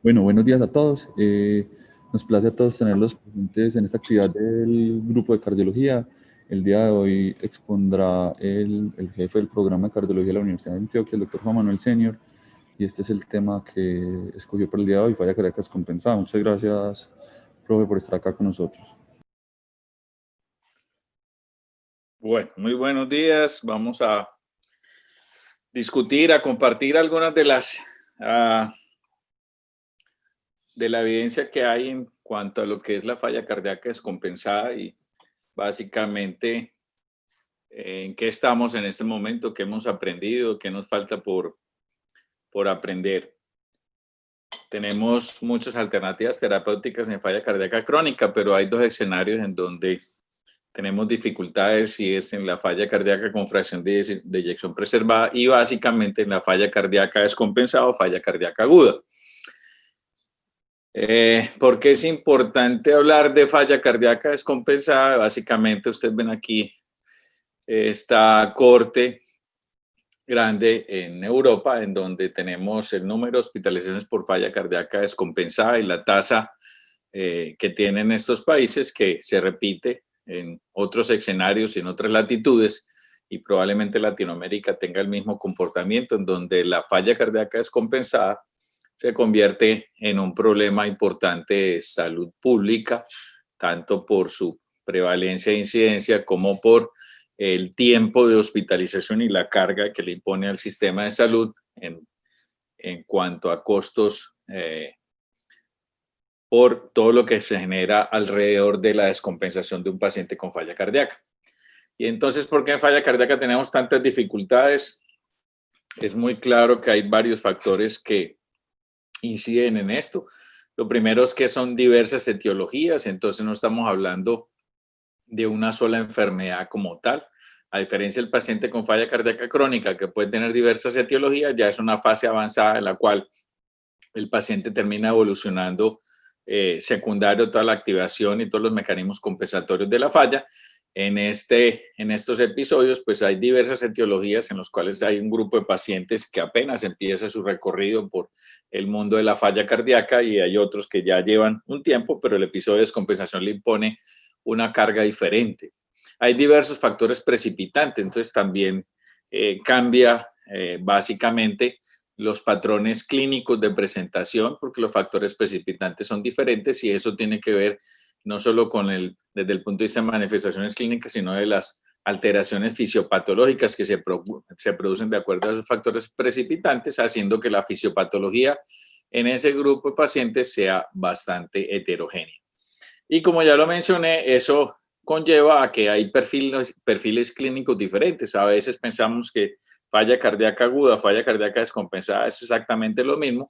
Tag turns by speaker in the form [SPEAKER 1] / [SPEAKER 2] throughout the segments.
[SPEAKER 1] Bueno, buenos días a todos. Nos place a todos tenerlos presentes en esta actividad del grupo de cardiología. El día de hoy expondrá el jefe del programa de cardiología de la Universidad de Antioquia, el doctor Juan Manuel Senior, y este es el tema que escogió para el día de hoy, falla cardíaca descompensada. Muchas gracias, profe, por estar acá con nosotros.
[SPEAKER 2] Bueno, muy buenos días. Vamos a discutir, a compartir algunas de la evidencia que hay en cuanto a lo que es la falla cardíaca descompensada y básicamente en qué estamos en este momento, qué hemos aprendido, qué nos falta por aprender. Tenemos muchas alternativas terapéuticas en falla cardíaca crónica, pero hay dos escenarios en donde tenemos dificultades, y es en la falla cardíaca con fracción de eyección preservada y básicamente en la falla cardíaca descompensada o falla cardíaca aguda. ¿Por qué es importante hablar de falla cardíaca descompensada? Básicamente ustedes ven aquí esta corte grande en Europa, en donde tenemos el número de hospitalizaciones por falla cardíaca descompensada y la tasa que tienen estos países, que se repite en otros escenarios y en otras latitudes, y probablemente Latinoamérica tenga el mismo comportamiento, en donde la falla cardíaca descompensada se convierte en un problema importante de salud pública, tanto por su prevalencia e incidencia como por el tiempo de hospitalización y la carga que le impone al sistema de salud en cuanto a costos por todo lo que se genera alrededor de la descompensación de un paciente con falla cardíaca. Y entonces, ¿por qué en falla cardíaca tenemos tantas dificultades? Es muy claro que hay varios factores que inciden en esto. Lo primero es que son diversas etiologías, entonces no estamos hablando de una sola enfermedad como tal. A diferencia del paciente con falla cardíaca crónica, que puede tener diversas etiologías, ya es una fase avanzada en la cual el paciente termina evolucionando secundario toda la activación y todos los mecanismos compensatorios de la falla. En estos episodios, pues hay diversas etiologías en los cuales hay un grupo de pacientes que apenas empieza su recorrido por el mundo de la falla cardíaca, y hay otros que ya llevan un tiempo, pero el episodio de descompensación le impone una carga diferente. Hay diversos factores precipitantes, entonces también cambia básicamente los patrones clínicos de presentación, porque los factores precipitantes son diferentes, y eso tiene que ver no solo desde el punto de vista de manifestaciones clínicas, sino de las alteraciones fisiopatológicas que se producen de acuerdo a esos factores precipitantes, haciendo que la fisiopatología en ese grupo de pacientes sea bastante heterogénea. Y como ya lo mencioné, eso conlleva a que hay perfiles clínicos diferentes. A veces pensamos que falla cardíaca aguda, falla cardíaca descompensada es exactamente lo mismo,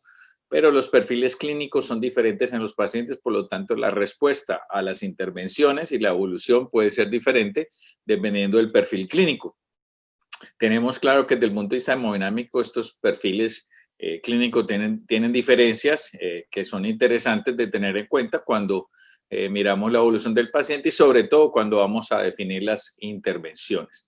[SPEAKER 2] pero los perfiles clínicos son diferentes en los pacientes, por lo tanto la respuesta a las intervenciones y la evolución puede ser diferente dependiendo del perfil clínico. Tenemos claro que desde el punto de vista hemodinámico estos perfiles clínicos tienen diferencias que son interesantes de tener en cuenta cuando miramos la evolución del paciente, y sobre todo cuando vamos a definir las intervenciones.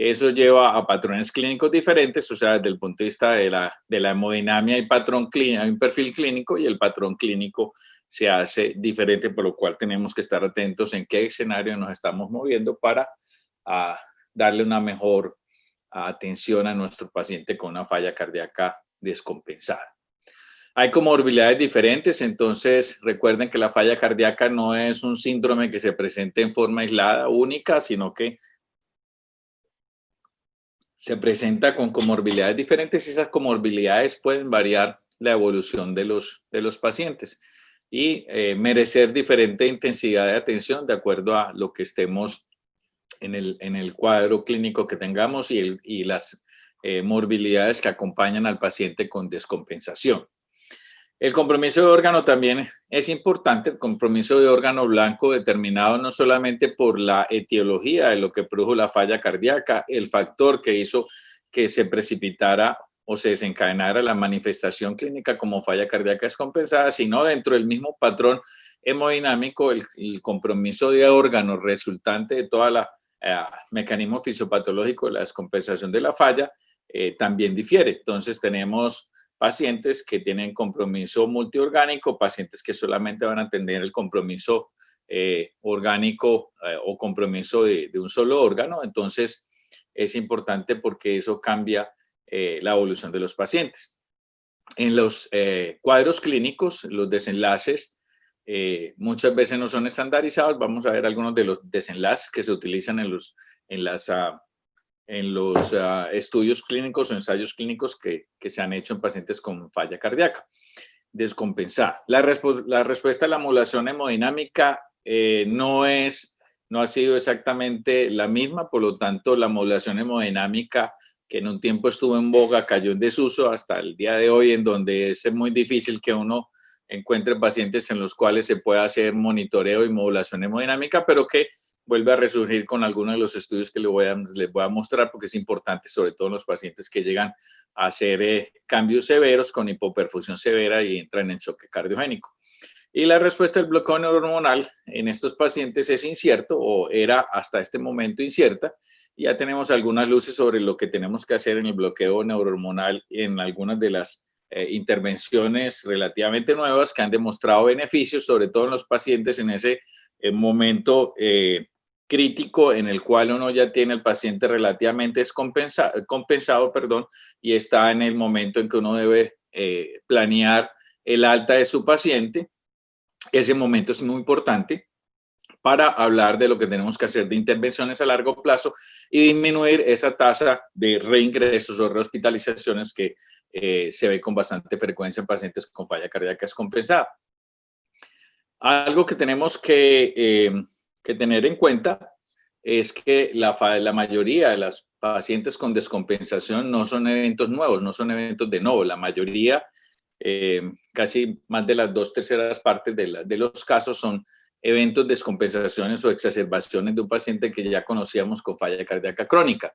[SPEAKER 2] Eso lleva a patrones clínicos diferentes, o sea, desde el punto de vista de la hemodinamia hay hay un perfil clínico, y el patrón clínico se hace diferente, por lo cual tenemos que estar atentos en qué escenario nos estamos moviendo para darle una mejor atención a nuestro paciente con una falla cardíaca descompensada. Hay comorbilidades diferentes, entonces recuerden que la falla cardíaca no es un síndrome que se presente en forma aislada, única, sino que se presenta con comorbilidades diferentes, y esas comorbilidades pueden variar la evolución de los pacientes y merecer diferente intensidad de atención de acuerdo a lo que estemos en el cuadro clínico que tengamos y las morbilidades que acompañan al paciente con descompensación. El compromiso de órgano también es importante, el compromiso de órgano blanco determinado no solamente por la etiología de lo que produjo la falla cardíaca, el factor que hizo que se precipitara o se desencadenara la manifestación clínica como falla cardíaca descompensada, sino dentro del mismo patrón hemodinámico, el compromiso de órgano resultante de toda la mecanismo fisiopatológico de la descompensación de la falla también difiere. Entonces tenemos pacientes que tienen compromiso multiorgánico, pacientes que solamente van a tener el compromiso orgánico o compromiso de un solo órgano. Entonces, es importante porque eso cambia la evolución de los pacientes. En los cuadros clínicos, los desenlaces muchas veces no son estandarizados. Vamos a ver algunos de los desenlaces que se utilizan en los estudios clínicos o ensayos clínicos que se han hecho en pacientes con falla cardíaca descompensada. La respuesta a la modulación hemodinámica no ha sido exactamente la misma, por lo tanto, la modulación hemodinámica que en un tiempo estuvo en boga cayó en desuso hasta el día de hoy, en donde es muy difícil que uno encuentre pacientes en los cuales se pueda hacer monitoreo y modulación hemodinámica, pero que vuelve a resurgir con algunos de los estudios que les voy a mostrar, porque es importante, sobre todo en los pacientes que llegan a hacer cambios severos con hipoperfusión severa y entran en choque cardiogénico. Y la respuesta del bloqueo neurohormonal en estos pacientes es incierto, o era hasta este momento incierta. Ya tenemos algunas luces sobre lo que tenemos que hacer en el bloqueo neurohormonal en algunas de las intervenciones relativamente nuevas que han demostrado beneficios, sobre todo en los pacientes en ese momento crítico en el cual uno ya tiene el paciente relativamente compensado, y está en el momento en que uno debe planear el alta de su paciente. Ese momento es muy importante para hablar de lo que tenemos que hacer de intervenciones a largo plazo y disminuir esa tasa de reingresos o rehospitalizaciones que se ve con bastante frecuencia en pacientes con falla cardíaca descompensada. Algo que tenemos que tener en cuenta es que la mayoría de las pacientes con descompensación no son eventos nuevos, no son eventos de nuevo. La mayoría, casi más de las 2/3 partes de los casos son eventos, descompensaciones o exacerbaciones de un paciente que ya conocíamos con falla cardíaca crónica.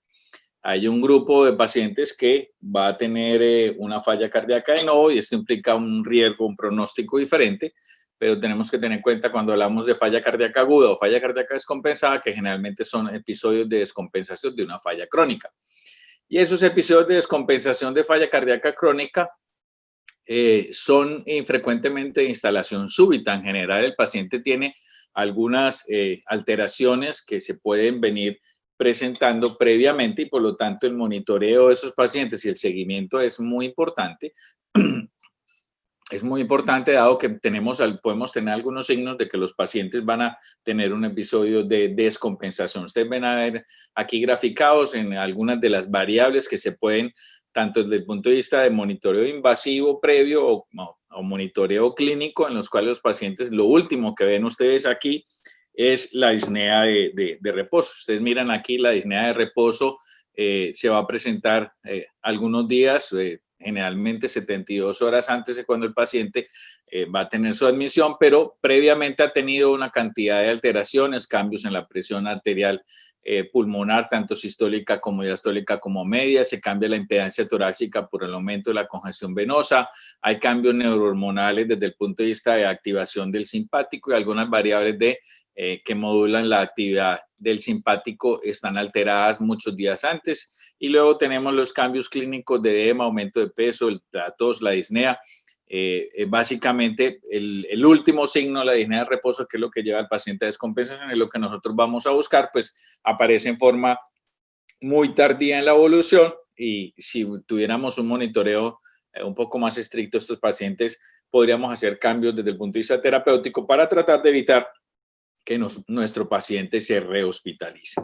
[SPEAKER 2] Hay un grupo de pacientes que va a tener una falla cardíaca de nuevo y esto implica un riesgo, un pronóstico diferente, pero tenemos que tener en cuenta cuando hablamos de falla cardíaca aguda o falla cardíaca descompensada que generalmente son episodios de descompensación de una falla crónica. Y esos episodios de descompensación de falla cardíaca crónica son infrecuentemente de instalación súbita. En general, el paciente tiene algunas alteraciones que se pueden venir presentando previamente y por lo tanto el monitoreo de esos pacientes y el seguimiento es muy importante. Es muy importante dado que podemos tener algunos signos de que los pacientes van a tener un episodio de descompensación. Ustedes ven a ver aquí graficados en algunas de las variables que se pueden, tanto desde el punto de vista de monitoreo invasivo previo o monitoreo clínico, en los cuales los pacientes, lo último que ven ustedes aquí es la disnea de reposo. Ustedes miran aquí la disnea de reposo, se va a presentar algunos días, generalmente 72 horas antes de cuando el paciente va a tener su admisión, pero previamente ha tenido una cantidad de alteraciones, cambios en la presión arterial pulmonar, tanto sistólica como diastólica como media, se cambia la impedancia torácica por el aumento de la congestión venosa, hay cambios neurohormonales desde el punto de vista de activación del simpático y algunas variables que modulan la actividad del simpático están alteradas muchos días antes. Y luego tenemos los cambios clínicos de edema, aumento de peso, la tos, la disnea. Básicamente, el último signo, la disnea de reposo, que es lo que lleva al paciente a descompensación, es lo que nosotros vamos a buscar, pues aparece en forma muy tardía en la evolución y si tuviéramos un monitoreo un poco más estricto, estos pacientes podríamos hacer cambios desde el punto de vista terapéutico para tratar de evitar que nuestro paciente se rehospitalice.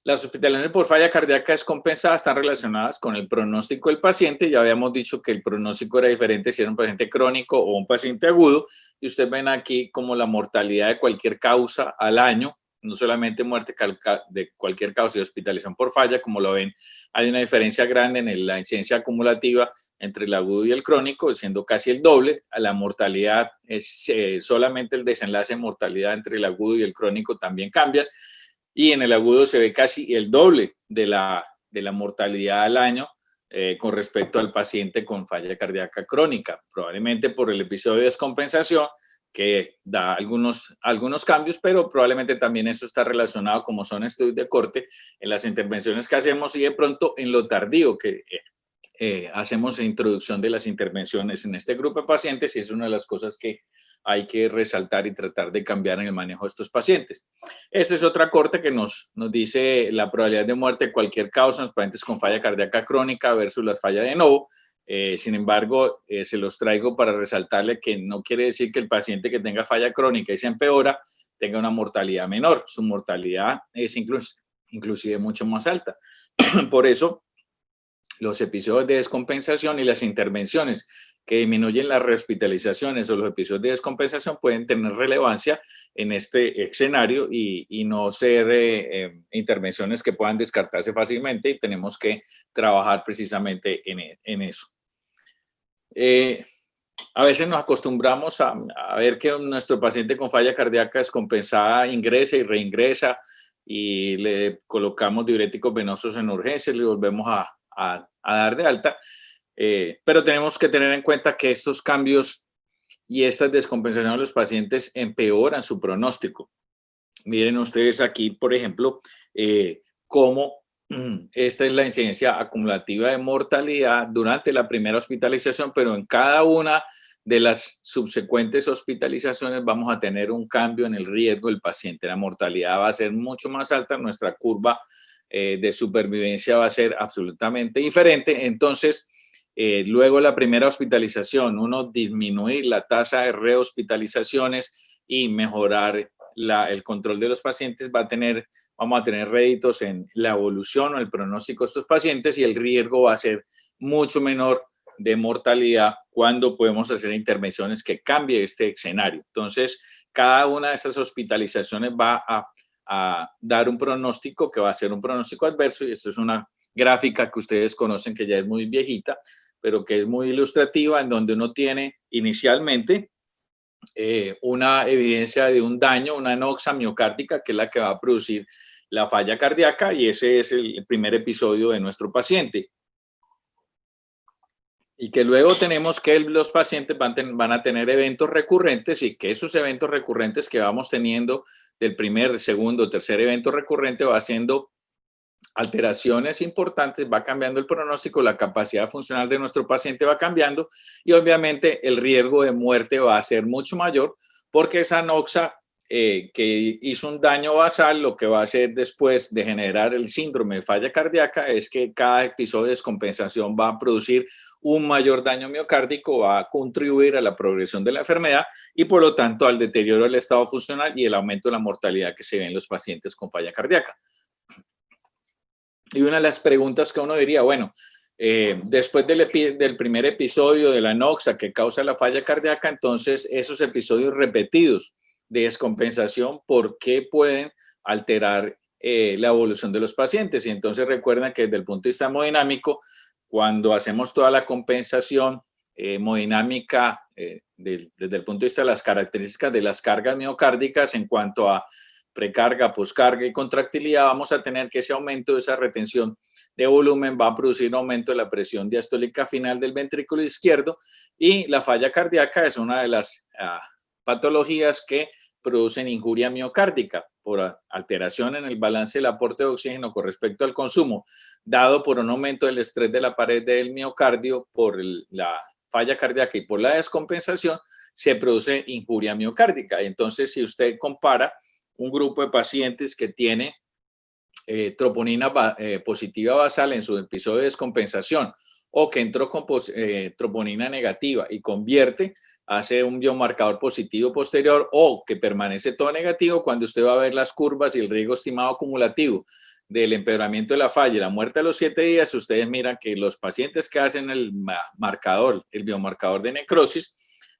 [SPEAKER 2] Las hospitalizaciones por falla cardíaca descompensada están relacionadas con el pronóstico del paciente. Ya habíamos dicho que el pronóstico era diferente si era un paciente crónico o un paciente agudo. Y ustedes ven aquí como la mortalidad de cualquier causa al año, no solamente muerte de cualquier causa y hospitalización por falla, como lo ven, hay una diferencia grande en la incidencia acumulativa entre el agudo y el crónico, siendo casi el doble. La mortalidad es solamente el desenlace de mortalidad entre el agudo y el crónico también cambia. Y en el agudo se ve casi el doble de la mortalidad al año con respecto al paciente con falla cardíaca crónica, probablemente por el episodio de descompensación que da algunos cambios, pero probablemente también eso está relacionado, como son estudios de corte, en las intervenciones que hacemos y de pronto en lo tardío, que hacemos introducción de las intervenciones en este grupo de pacientes y es una de las cosas que hay que resaltar y tratar de cambiar en el manejo de estos pacientes. Esta es otra corte que nos dice la probabilidad de muerte de cualquier causa en los pacientes con falla cardíaca crónica versus las fallas de novo. Sin embargo, se los traigo para resaltarle que no quiere decir que el paciente que tenga falla crónica y se empeora tenga una mortalidad menor. Su mortalidad es inclusive mucho más alta. Por eso, los episodios de descompensación y las intervenciones que disminuyen las rehospitalizaciones o los episodios de descompensación pueden tener relevancia en este escenario y no ser intervenciones que puedan descartarse fácilmente, y tenemos que trabajar precisamente en eso. A veces nos acostumbramos a ver que nuestro paciente con falla cardíaca descompensada ingresa y reingresa y le colocamos diuréticos venosos en urgencias, le volvemos a dar de alta, pero tenemos que tener en cuenta que estos cambios y estas descompensaciones de los pacientes empeoran su pronóstico. Miren ustedes aquí, por ejemplo, cómo esta es la incidencia acumulativa de mortalidad durante la primera hospitalización, pero en cada una de las subsecuentes hospitalizaciones vamos a tener un cambio en el riesgo del paciente. La mortalidad va a ser mucho más alta, nuestra curva de supervivencia va a ser absolutamente diferente. Entonces, luego de la primera hospitalización, uno disminuir la tasa de rehospitalizaciones y mejorar el control de los pacientes, vamos a tener réditos en la evolución o el pronóstico de estos pacientes, y el riesgo va a ser mucho menor de mortalidad cuando podemos hacer intervenciones que cambie este escenario. Entonces, cada una de esas hospitalizaciones va a dar un pronóstico que va a ser un pronóstico adverso, y esto es una gráfica que ustedes conocen, que ya es muy viejita, pero que es muy ilustrativa, en donde uno tiene inicialmente una evidencia de un daño, una anoxia miocárdica, que es la que va a producir la falla cardíaca, y ese es el primer episodio de nuestro paciente. Y que luego tenemos que los pacientes van a tener eventos recurrentes, y que esos eventos recurrentes que vamos teniendo del primer, segundo, tercer evento recurrente va haciendo alteraciones importantes, va cambiando el pronóstico, la capacidad funcional de nuestro paciente va cambiando, y obviamente el riesgo de muerte va a ser mucho mayor, porque esa anoxia que hizo un daño basal, lo que va a hacer después de generar el síndrome de falla cardíaca es que cada episodio de descompensación va a producir un mayor daño miocárdico, va a contribuir a la progresión de la enfermedad y por lo tanto al deterioro del estado funcional y el aumento de la mortalidad que se ve en los pacientes con falla cardíaca. Y una de las preguntas que uno diría, bueno, después del primer episodio de la anoxia que causa la falla cardíaca, entonces esos episodios repetidos de descompensación, ¿por qué pueden alterar la evolución de los pacientes? Y entonces recuerden que desde el punto de vista hemodinámico, cuando hacemos toda la compensación hemodinámica desde el punto de vista de las características de las cargas miocárdicas en cuanto a precarga, poscarga y contractilidad, vamos a tener que ese aumento de esa retención de volumen va a producir un aumento de la presión diastólica final del ventrículo izquierdo, y la falla cardíaca es una de las patologías que producen injuria miocárdica por alteración en el balance del aporte de oxígeno con respecto al consumo, dado por un aumento del estrés de la pared del miocardio por la falla cardíaca y por la descompensación, se produce injuria miocárdica. Entonces, si usted compara un grupo de pacientes que tiene troponina positiva basal en su episodio de descompensación, o que entró con troponina negativa y convierte, hace un biomarcador positivo posterior, o que permanece todo negativo, cuando usted va a ver las curvas y el riesgo estimado acumulativo del empeoramiento de la falla y la muerte a los 7 días, ustedes miran que los pacientes que hacen el biomarcador de necrosis,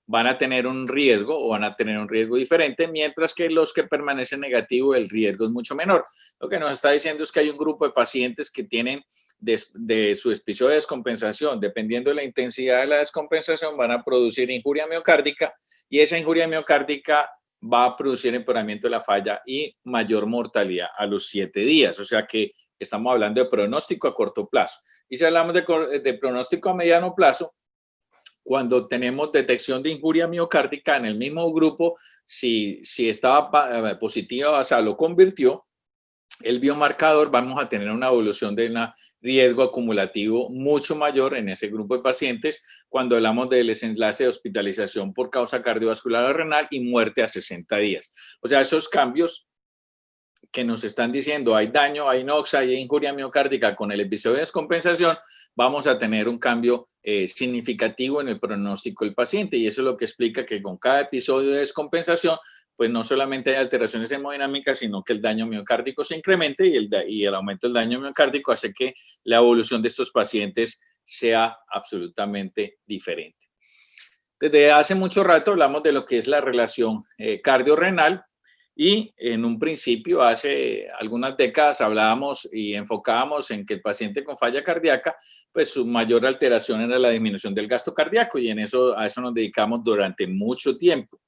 [SPEAKER 2] van a tener un riesgo o van a tener un riesgo diferente, mientras que los que permanecen negativos, el riesgo es mucho menor. Lo que nos está diciendo es que hay un grupo de pacientes que tienen de su episodio de descompensación, dependiendo de la intensidad de la descompensación, van a producir injuria miocárdica, y esa injuria miocárdica va a producir empeoramiento de la falla y mayor mortalidad a los 7 días. O sea que estamos hablando de pronóstico a corto plazo. Y si hablamos de pronóstico a mediano plazo, cuando tenemos detección de injuria miocárdica en el mismo grupo, si estaba positiva basal o convirtió, el biomarcador, vamos a tener una evolución de un riesgo acumulativo mucho mayor en ese grupo de pacientes cuando hablamos del desenlace de hospitalización por causa cardiovascular o renal y muerte a 60 días. O sea, esos cambios que nos están diciendo hay daño, hay inoxa, hay injuria miocárdica con el episodio de descompensación, vamos a tener un cambio significativo en el pronóstico del paciente, y eso es lo que explica que con cada episodio de descompensación pues no solamente hay alteraciones hemodinámicas, sino que el daño miocárdico se incremente, y el aumento del daño miocárdico hace que la evolución de estos pacientes sea absolutamente diferente. Desde hace mucho rato hablamos de lo que es la relación cardiorrenal, y en un principio, hace algunas décadas, hablábamos y enfocábamos en que el paciente con falla cardíaca, pues su mayor alteración era la disminución del gasto cardíaco, y a eso nos dedicamos durante mucho tiempo.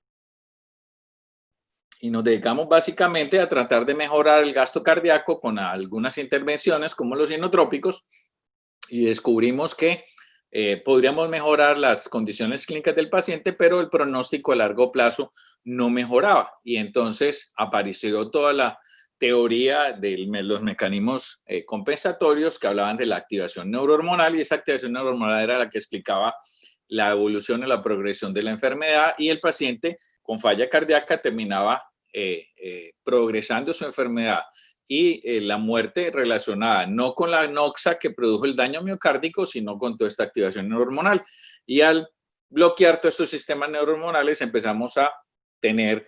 [SPEAKER 2] Y nos dedicamos básicamente a tratar de mejorar el gasto cardíaco con algunas intervenciones como los inotrópicos, y descubrimos que podríamos mejorar las condiciones clínicas del paciente, pero el pronóstico a largo plazo no mejoraba. Y entonces apareció toda la teoría de los mecanismos compensatorios que hablaban de la activación neurohormonal, y esa activación neurohormonal era la que explicaba la evolución y la progresión de la enfermedad, y el paciente con falla cardíaca terminaba progresando su enfermedad y la muerte relacionada no con la noxa que produjo el daño miocárdico, sino con toda esta activación neurohormonal. Y al bloquear todos estos sistemas neurohormonales empezamos a tener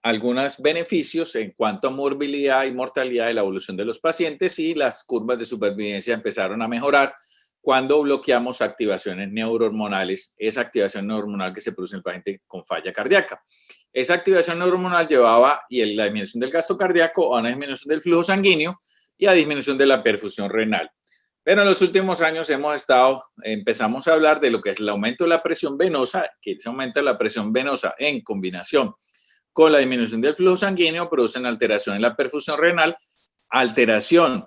[SPEAKER 2] algunos beneficios en cuanto a morbilidad y mortalidad de la evolución de los pacientes, y las curvas de supervivencia empezaron a mejorar cuando bloqueamos activaciones neurohormonales, esa activación neurohormonal que se produce en el paciente con falla cardíaca. Esa activación neurohormonal llevaba la disminución del gasto cardíaco a una disminución del flujo sanguíneo y a disminución de la perfusión renal. Pero en los últimos años empezamos a hablar de lo que es el aumento de la presión venosa, que se aumenta la presión venosa en combinación con la disminución del flujo sanguíneo, producen alteración en la perfusión renal, alteración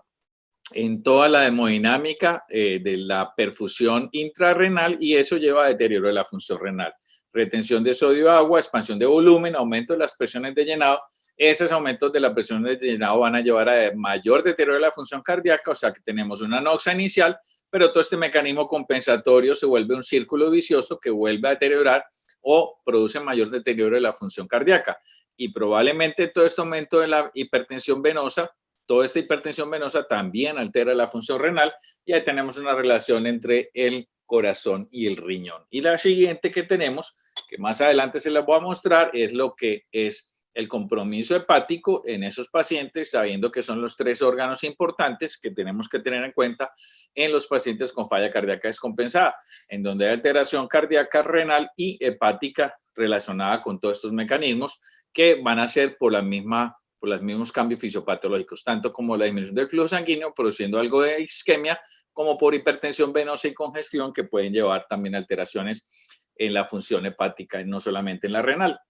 [SPEAKER 2] en toda la hemodinámica de la perfusión intrarrenal, y eso lleva a deterioro de la función renal. Retención de sodio, agua, expansión de volumen, aumento de las presiones de llenado. Esos aumentos de la presión de llenado van a llevar a mayor deterioro de la función cardíaca, o sea que tenemos una anoxia inicial, pero todo este mecanismo compensatorio se vuelve un círculo vicioso que vuelve a deteriorar o produce mayor deterioro de la función cardíaca. Y probablemente todo este aumento de la hipertensión venosa, toda esta hipertensión venosa también altera la función renal, y ahí tenemos una relación entre el corazón y el riñón. Y la siguiente que tenemos, que más adelante se la voy a mostrar, es lo que es el compromiso hepático en esos pacientes, sabiendo que son los 3 órganos importantes que tenemos que tener en cuenta en los pacientes con falla cardíaca descompensada, en donde hay alteración cardíaca, renal y hepática relacionada con todos estos mecanismos que van a ser por los mismos cambios fisiopatológicos, tanto como la disminución del flujo sanguíneo, produciendo algo de isquemia, como por hipertensión venosa y congestión, que pueden llevar también alteraciones en la función hepática y no solamente en la renal.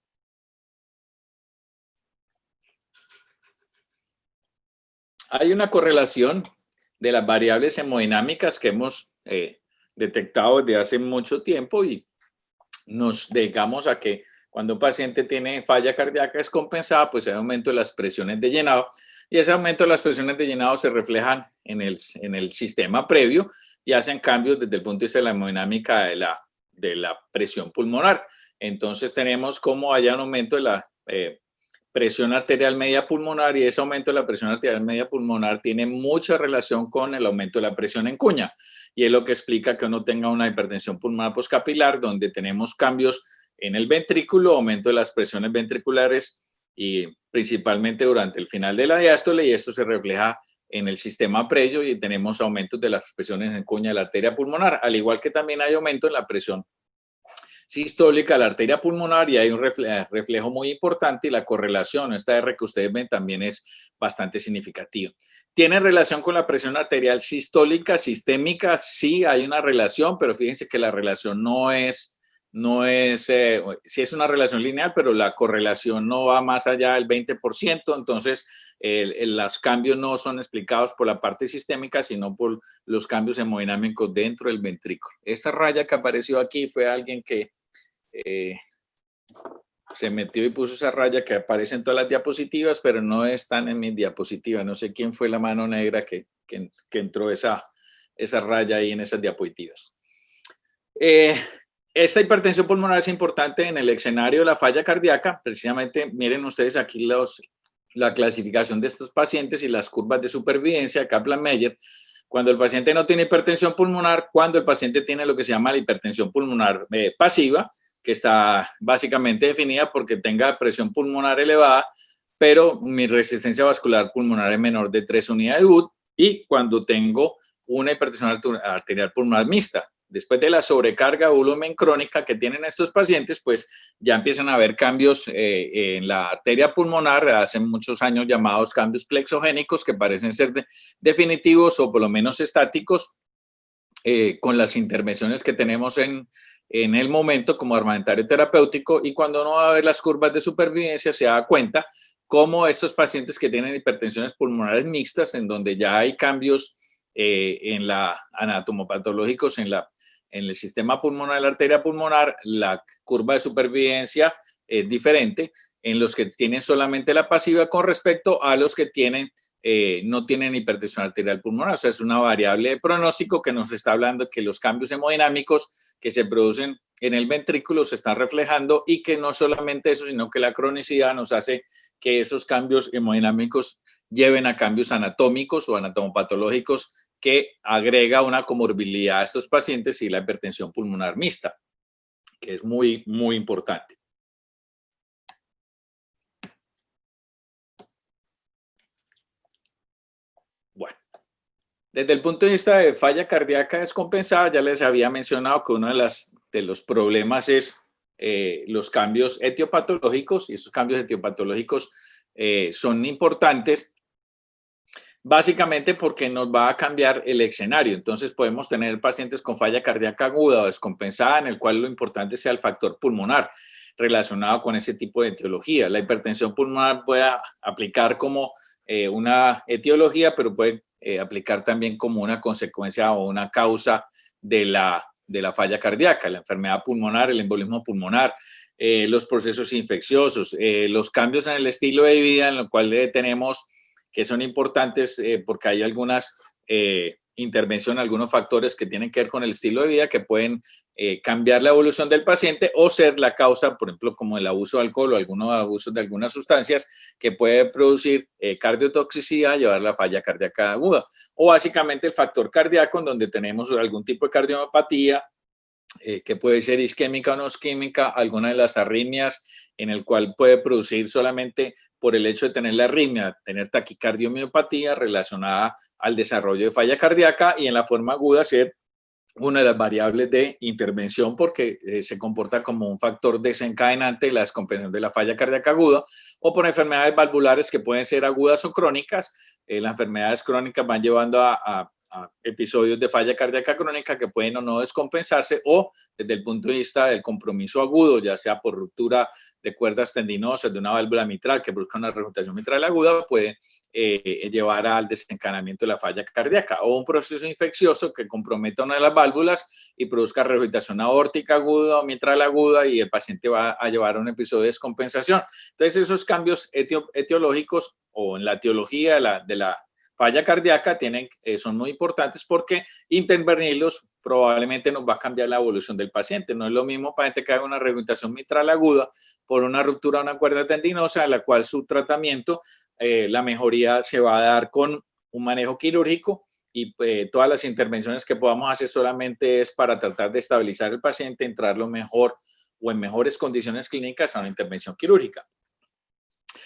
[SPEAKER 2] Hay una correlación de las variables hemodinámicas que hemos detectado desde hace mucho tiempo, y nos dedicamos a que cuando un paciente tiene falla cardíaca descompensada, pues hay aumento de las presiones de llenado, y ese aumento de las presiones de llenado se reflejan en el sistema previo y hacen cambios desde el punto de vista de la hemodinámica de la presión pulmonar. Entonces tenemos como haya un aumento de la presión arterial media pulmonar, y ese aumento de la presión arterial media pulmonar tiene mucha relación con el aumento de la presión en cuña, y es lo que explica que uno tenga una hipertensión pulmonar poscapilar, donde tenemos cambios en el ventrículo, aumento de las presiones ventriculares, y principalmente durante el final de la diástole, y esto se refleja en el sistema previo, y tenemos aumentos de las presiones en cuña de la arteria pulmonar, al igual que también hay aumento en la presión sistólica de la arteria pulmonar, y hay un reflejo muy importante, y la correlación, esta R que ustedes ven, también es bastante significativa. ¿Tiene relación con la presión arterial sistólica, sistémica? Sí, hay una relación, pero fíjense que la relación sí es una relación lineal, pero la correlación no va más allá del 20%, entonces los cambios no son explicados por la parte sistémica, sino por los cambios hemodinámicos dentro del ventrículo. Esta raya que apareció aquí fue alguien que se metió y puso esa raya que aparece en todas las diapositivas, pero no están en mis diapositivas. No sé quién fue la mano negra que entró esa raya ahí en esas diapositivas. Esta hipertensión pulmonar es importante en el escenario de la falla cardíaca. Precisamente, miren ustedes aquí la clasificación de estos pacientes y las curvas de supervivencia de Kaplan-Meier. Cuando el paciente no tiene hipertensión pulmonar, cuando el paciente tiene lo que se llama la hipertensión pulmonar pasiva, que está básicamente definida porque tenga presión pulmonar elevada, pero mi resistencia vascular pulmonar es menor de 3 unidades de Wood, y cuando tengo una hipertensión arterial pulmonar mixta. Después de la sobrecarga volumen crónica que tienen estos pacientes, pues ya empiezan a haber cambios en la arteria pulmonar, hace muchos años llamados cambios plexogénicos, que parecen ser definitivos o por lo menos estáticos, con las intervenciones que tenemos en el momento como armamentario terapéutico. Y cuando uno va a ver las curvas de supervivencia, se da cuenta cómo estos pacientes que tienen hipertensiones pulmonares mixtas, en donde ya hay cambios en la anatomopatológicos en el sistema pulmonar, de la arteria pulmonar, la curva de supervivencia es diferente en los que tienen solamente la pasiva con respecto a los que no tienen hipertensión arterial pulmonar. O sea, es una variable de pronóstico que nos está hablando que los cambios hemodinámicos que se producen en el ventrículo se están reflejando, y que no solamente eso, sino que la cronicidad nos hace que esos cambios hemodinámicos lleven a cambios anatómicos o anatomopatológicos que agrega una comorbilidad a estos pacientes, y la hipertensión pulmonar mixta, que es muy, muy importante. Bueno, desde el punto de vista de falla cardíaca descompensada, ya les había mencionado que uno de los problemas es los cambios etiopatológicos, y esos cambios etiopatológicos son importantes básicamente porque nos va a cambiar el escenario. Entonces podemos tener pacientes con falla cardíaca aguda o descompensada, en el cual lo importante sea el factor pulmonar relacionado con ese tipo de etiología. La hipertensión pulmonar puede aplicar como una etiología, pero puede aplicar también como una consecuencia o una causa de la falla cardíaca, la enfermedad pulmonar, el embolismo pulmonar, los procesos infecciosos, los cambios en el estilo de vida, en lo cual tenemos que son importantes porque hay algunas intervenciones, algunos factores que tienen que ver con el estilo de vida que pueden cambiar la evolución del paciente o ser la causa, por ejemplo, como el abuso de alcohol o algunos abusos de algunas sustancias que puede producir cardiotoxicidad y llevar a la falla cardíaca aguda. O básicamente el factor cardíaco, en donde tenemos algún tipo de cardiomopatía, que puede ser isquémica o no isquémica, alguna de las arritmias, en el cual puede producir solamente por el hecho de tener la arritmia, tener taquicardia o miopatía relacionada al desarrollo de falla cardíaca, y en la forma aguda ser una de las variables de intervención porque se comporta como un factor desencadenante de la descompensación de la falla cardíaca aguda, o por enfermedades valvulares que pueden ser agudas o crónicas. Las enfermedades crónicas van llevando a episodios de falla cardíaca crónica que pueden o no descompensarse, o desde el punto de vista del compromiso agudo, ya sea por ruptura de cuerdas tendinosas de una válvula mitral que produzca una regurgitación mitral aguda, puede llevar al desencadenamiento de la falla cardíaca, o un proceso infeccioso que comprometa una de las válvulas y produzca regurgitación aórtica aguda o mitral aguda, y el paciente va a llevar a un episodio de descompensación. Entonces, esos cambios etiológicos o en la etiología de la falla cardíaca son muy importantes porque intervenirlos probablemente nos va a cambiar la evolución del paciente. No es lo mismo paciente que haga una regurgitación mitral aguda por una ruptura de una cuerda tendinosa, en la cual su tratamiento, la mejoría se va a dar con un manejo quirúrgico, y todas las intervenciones que podamos hacer solamente es para tratar de estabilizar el paciente, entrarlo mejor o en mejores condiciones clínicas a una intervención quirúrgica.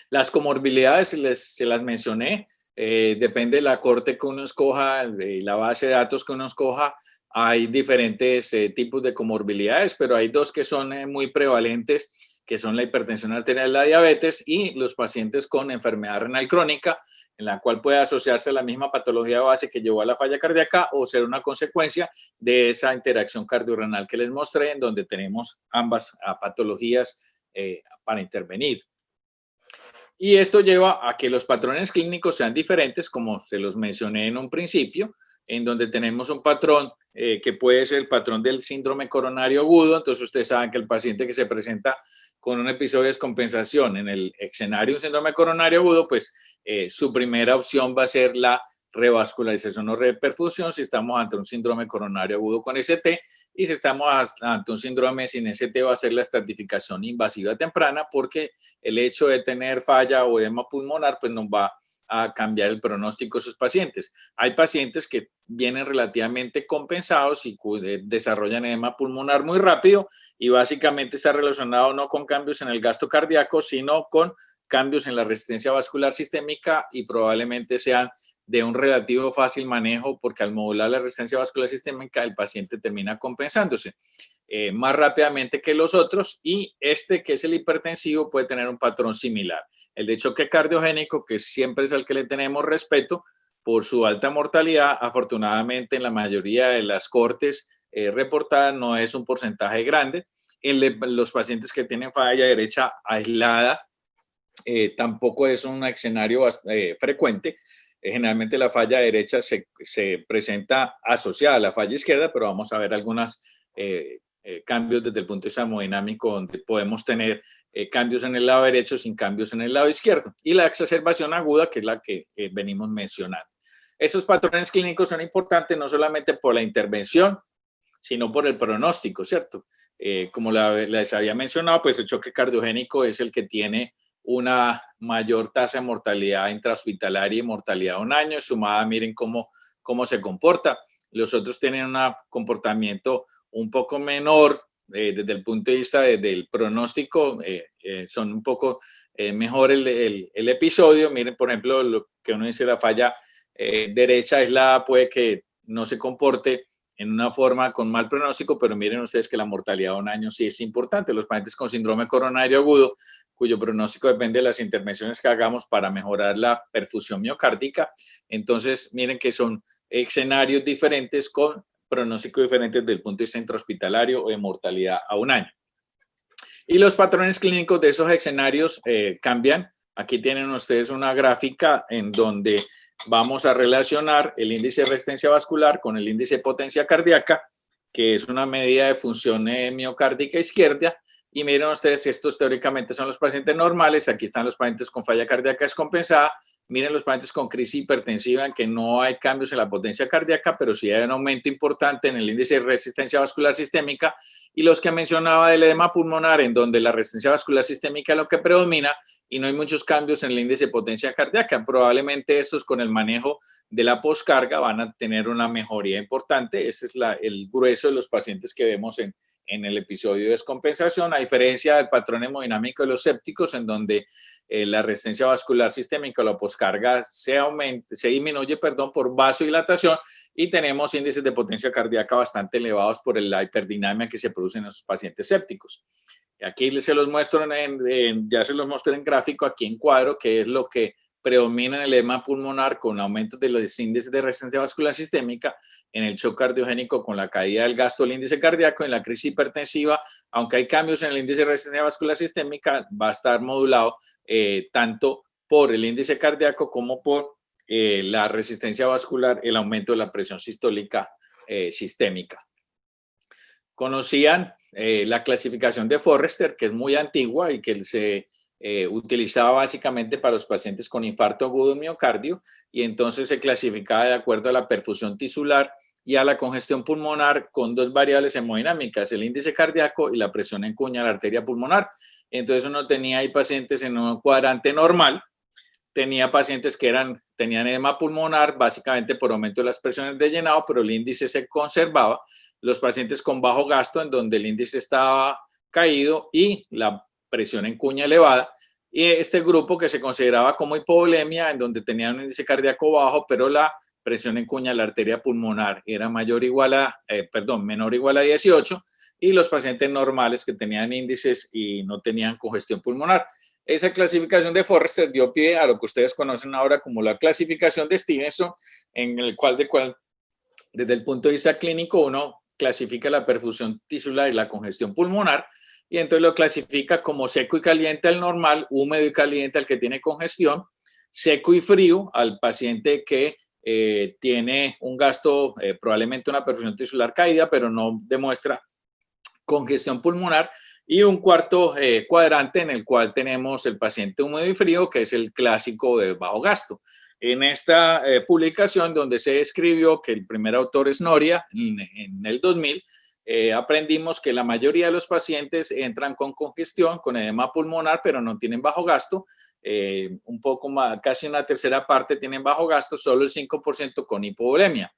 [SPEAKER 2] Las comorbilidades se las mencioné. Depende de la corte que uno escoja, de la base de datos que uno escoja. Hay diferentes tipos de comorbilidades, pero hay dos que son muy prevalentes, que son la hipertensión arterial y la diabetes, y los pacientes con enfermedad renal crónica, en la cual puede asociarse a la misma patología de base que llevó a la falla cardíaca o ser una consecuencia de esa interacción cardiorrenal que les mostré, en donde tenemos ambas patologías para intervenir. Y esto lleva a que los patrones clínicos sean diferentes, como se los mencioné en un principio, en donde tenemos un patrón que puede ser el patrón del síndrome coronario agudo. Entonces, ustedes saben que el paciente que se presenta con un episodio de descompensación en el escenario de un síndrome coronario agudo, pues su primera opción va a ser la revascularización o reperfusión si estamos ante un síndrome coronario agudo con ST, y si estamos ante un síndrome sin ST va a ser la estratificación invasiva temprana, porque el hecho de tener falla o edema pulmonar pues nos va a cambiar el pronóstico de sus pacientes. Hay pacientes que vienen relativamente compensados y desarrollan edema pulmonar muy rápido, y básicamente está relacionado no con cambios en el gasto cardíaco, sino con cambios en la resistencia vascular sistémica, y probablemente sean de un relativo fácil manejo, porque al modular la resistencia vascular sistémica el paciente termina compensándose más rápidamente que los otros, y este, que es el hipertensivo, puede tener un patrón similar. El de choque cardiogénico, que siempre es al que le tenemos respeto por su alta mortalidad, afortunadamente en la mayoría de las cortes reportadas no es un porcentaje grande. En los pacientes que tienen falla derecha aislada tampoco es un escenario frecuente. Generalmente la falla derecha se presenta asociada a la falla izquierda, pero vamos a ver algunos cambios desde el punto de vista hemodinámico, donde podemos tener cambios en el lado derecho sin cambios en el lado izquierdo. Y la exacerbación aguda, que es la que venimos mencionando. Esos patrones clínicos son importantes no solamente por la intervención, sino por el pronóstico, ¿cierto? Como les había mencionado, pues el choque cardiogénico es el que tiene una mayor tasa de mortalidad intrahospitalaria y mortalidad a un año, sumada, miren cómo se comporta. Los otros tienen un comportamiento un poco menor desde el punto de vista del pronóstico, son un poco mejor el episodio. Miren, por ejemplo, lo que uno dice, la falla derecha aislada puede que no se comporte en una forma con mal pronóstico, pero miren ustedes que la mortalidad a un año sí es importante. Los pacientes con síndrome coronario agudo, cuyo pronóstico depende de las intervenciones que hagamos para mejorar la perfusión miocárdica, entonces miren que son escenarios diferentes con pronósticos diferentes desde el punto de vista intrahospitalario o de mortalidad a un año. Y los patrones clínicos de esos escenarios cambian. Aquí tienen ustedes una gráfica en donde vamos a relacionar el índice de resistencia vascular con el índice de potencia cardíaca, que es una medida de función miocárdica izquierda. Y miren ustedes, estos teóricamente son los pacientes normales. Aquí están los pacientes con falla cardíaca descompensada. Miren los pacientes con crisis hipertensiva, en que no hay cambios en la potencia cardíaca, pero sí hay un aumento importante en el índice de resistencia vascular sistémica. Y los que mencionaba del edema pulmonar, en donde la resistencia vascular sistémica es lo que predomina y no hay muchos cambios en el índice de potencia cardíaca. Probablemente estos, con el manejo de la poscarga, van a tener una mejoría importante. Ese es el grueso de los pacientes que vemos en el episodio de descompensación, a diferencia del patrón hemodinámico de los sépticos, en donde la resistencia vascular sistémica o la poscarga se disminuye por vasodilatación, y tenemos índices de potencia cardíaca bastante elevados por la hiperdinamia que se produce en esos pacientes sépticos. Aquí se los muestro ya se los mostré en gráfico, aquí en cuadro, que es lo que predomina en el edema pulmonar con aumentos de los índices de resistencia vascular sistémica, en el shock cardiogénico con la caída del gasto del índice cardíaco, en la crisis hipertensiva, aunque hay cambios en el índice de resistencia vascular sistémica, va a estar modulado tanto por el índice cardíaco como por la resistencia vascular, el aumento de la presión sistólica sistémica. Conocían la clasificación de Forrester, que es muy antigua y que se utilizaba básicamente para los pacientes con infarto agudo de miocardio, y entonces se clasificaba de acuerdo a la perfusión tisular y a la congestión pulmonar con dos variables hemodinámicas, el índice cardíaco y la presión en cuña de la arteria pulmonar. Entonces uno tenía ahí pacientes en un cuadrante normal, tenía pacientes que tenían edema pulmonar básicamente por aumento de las presiones de llenado, pero el índice se conservaba. Los pacientes con bajo gasto, en donde el índice estaba caído y la presión en cuña elevada, y este grupo que se consideraba como hipovolemia, en donde tenían un índice cardíaco bajo, pero la presión en cuña de la arteria pulmonar era menor o igual a 18, y los pacientes normales que tenían índices y no tenían congestión pulmonar. Esa clasificación de Forrester dio pie a lo que ustedes conocen ahora como la clasificación de Stevenson, en el cual desde el punto de vista clínico uno clasifica la perfusión tisular y la congestión pulmonar, y entonces lo clasifica como seco y caliente al normal, húmedo y caliente al que tiene congestión, seco y frío al paciente que tiene un gasto, probablemente una perfusión tisular caída, pero no demuestra congestión pulmonar, Y un cuarto cuadrante en el cual tenemos el paciente húmedo y frío, que es el clásico de bajo gasto. En esta publicación donde se escribió, que el primer autor es Noria, en el 2000, aprendimos que la mayoría de los pacientes entran con congestión, con edema pulmonar, pero no tienen bajo gasto. Un poco más, casi una tercera parte tienen bajo gasto, solo el 5% con hipovolemia.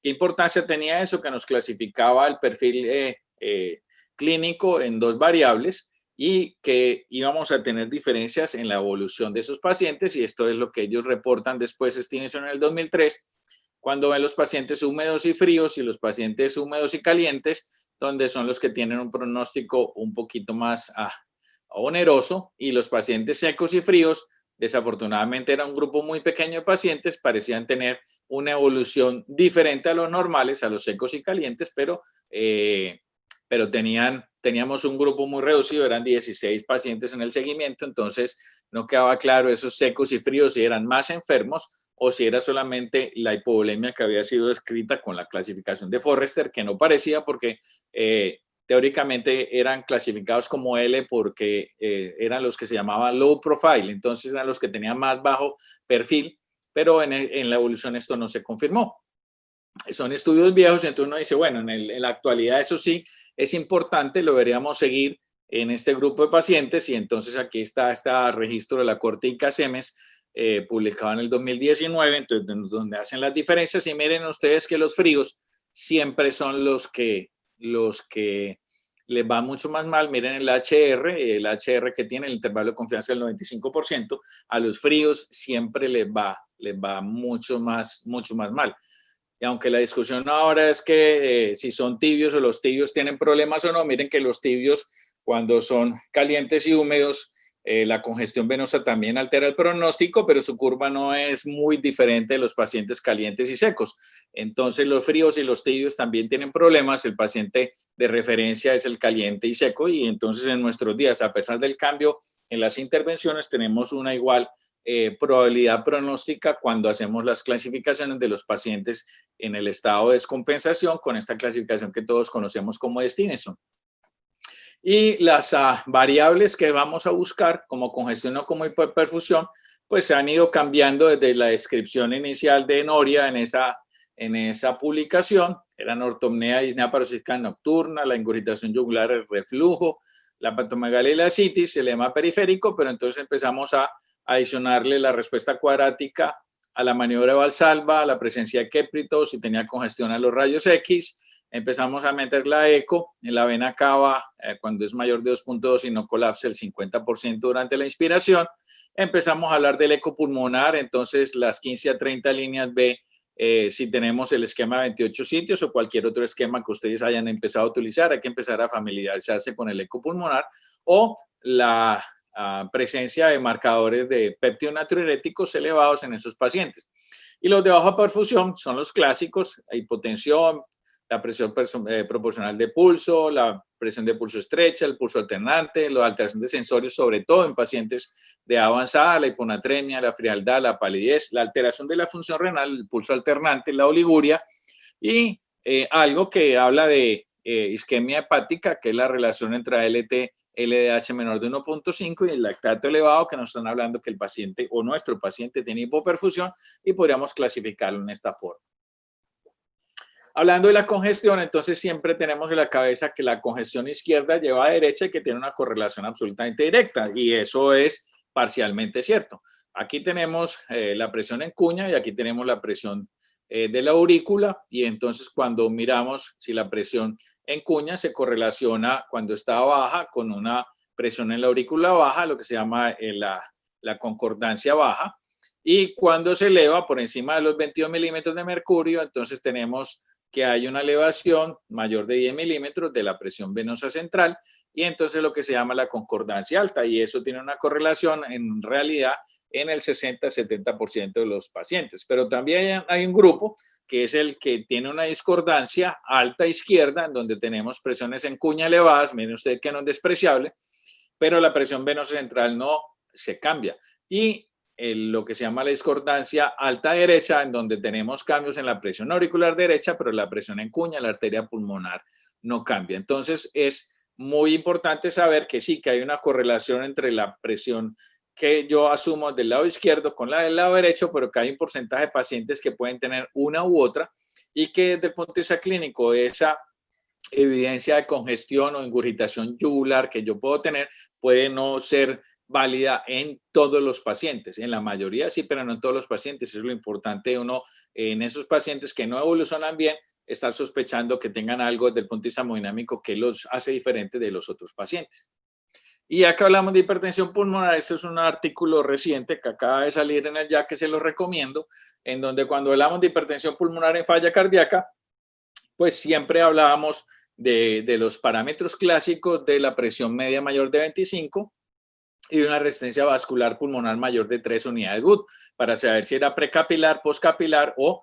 [SPEAKER 2] ¿Qué importancia tenía eso? Que nos clasificaba el perfil clínico en dos variables y que íbamos a tener diferencias en la evolución de esos pacientes, y esto es lo que ellos reportan después, Stevenson en el 2003, cuando ven los pacientes húmedos y fríos y los pacientes húmedos y calientes, donde son los que tienen un pronóstico un poquito más oneroso, y los pacientes secos y fríos, desafortunadamente era un grupo muy pequeño de pacientes, parecían tener una evolución diferente a los normales, a los secos y calientes, pero teníamos un grupo muy reducido, eran 16 pacientes en el seguimiento, entonces no quedaba claro esos secos y fríos si eran más enfermos o si era solamente la hipovolemia que había sido descrita con la clasificación de Forrester, que no parecía, porque teóricamente eran clasificados como L porque eran los que se llamaban low profile, entonces eran los que tenían más bajo perfil, pero en la evolución esto no se confirmó. Son estudios viejos, entonces uno dice, bueno, en la actualidad eso sí es importante, lo deberíamos seguir en este grupo de pacientes, y entonces aquí está este registro de la Corte ICASEMES, publicado en el 2019, entonces, donde hacen las diferencias, y miren ustedes que los fríos siempre son los que les va mucho más mal. Miren el HR que tiene el intervalo de confianza del 95%, a los fríos siempre les va mucho más mal. Y aunque la discusión ahora es que si son tibios o los tibios tienen problemas o no, miren que los tibios, cuando son calientes y húmedos, la congestión venosa también altera el pronóstico, pero su curva no es muy diferente de los pacientes calientes y secos. Entonces los fríos y los tibios también tienen problemas. El paciente de referencia es el caliente y seco, y entonces en nuestros días, a pesar del cambio en las intervenciones, tenemos una igual probabilidad pronóstica cuando hacemos las clasificaciones de los pacientes en el estado de descompensación con esta clasificación que todos conocemos como de Stevenson. Y las variables que vamos a buscar como congestión o como hiperperfusión, pues se han ido cambiando desde la descripción inicial de Noria en esa publicación. Eran ortopnea, disnea paroxística nocturna, la ingurgitación yugular, el reflujo, la patomegalia y la citis, el edema periférico, pero entonces empezamos a adicionarle la respuesta cuadrática a la maniobra de Valsalva, a la presencia de Keprito, si tenía congestión a los rayos X. Empezamos a meter la eco en la vena cava cuando es mayor de 2.2 y no colapsa el 50% durante la inspiración. Empezamos a hablar del eco pulmonar, entonces las 15 a 30 líneas B, si tenemos el esquema de 28 sitios o cualquier otro esquema que ustedes hayan empezado a utilizar, hay que empezar a familiarizarse con el eco pulmonar, o la presencia de marcadores de péptidos natriuréticos elevados en esos pacientes. Y los de baja perfusión son los clásicos: hipotensión, la presión proporcional de pulso, la presión de pulso estrecha, el pulso alternante, la alteración de sensorios, sobre todo en pacientes de avanzada, la hiponatremia, la frialdad, la palidez, la alteración de la función renal, el pulso alternante, la oliguria, y algo que habla de isquemia hepática, que es la relación entre ALT, LDH menor de 1.5 y el lactato elevado, que nos están hablando que el paciente o nuestro paciente tiene hipoperfusión, y podríamos clasificarlo en esta forma. Hablando de la congestión, entonces siempre tenemos en la cabeza que la congestión izquierda lleva a derecha y que tiene una correlación absolutamente directa, y eso es parcialmente cierto. Aquí tenemos la presión en cuña y aquí tenemos la presión de la aurícula, y entonces cuando miramos si la presión en cuña se correlaciona cuando está baja con una presión en la aurícula baja, lo que se llama la concordancia baja, y cuando se eleva por encima de los 22 milímetros de mercurio, entonces tenemos que hay una elevación mayor de 10 milímetros de la presión venosa central, y entonces lo que se llama la concordancia alta, y eso tiene una correlación en realidad en el 60-70% de los pacientes. Pero también hay un grupo que es el que tiene una discordancia alta izquierda, en donde tenemos presiones en cuña elevadas, miren usted que no es despreciable, pero la presión venosa central no se cambia. Y lo que se llama la discordancia alta derecha, en donde tenemos cambios en la presión auricular derecha, pero la presión en cuña, la arteria pulmonar, no cambia. Entonces es muy importante saber que sí, que hay una correlación entre la presión que yo asumo del lado izquierdo con la del lado derecho, pero que hay un porcentaje de pacientes que pueden tener una u otra y que desde el punto de vista clínico esa evidencia de congestión o ingurgitación yugular que yo puedo tener puede no ser válida en todos los pacientes. En la mayoría sí, pero no en todos los pacientes. Eso es lo importante uno en esos pacientes que no evolucionan bien, estar sospechando que tengan algo desde el punto de vista hemodinámico que los hace diferentes de los otros pacientes. Y acá hablamos de hipertensión pulmonar. Este es un artículo reciente que acaba de salir en el JACC, que se lo recomiendo, en donde cuando hablamos de hipertensión pulmonar en falla cardíaca, pues siempre hablábamos de los parámetros clásicos de la presión media mayor de 25 y de una resistencia vascular pulmonar mayor de 3 unidades Wood, para saber si era precapilar, poscapilar o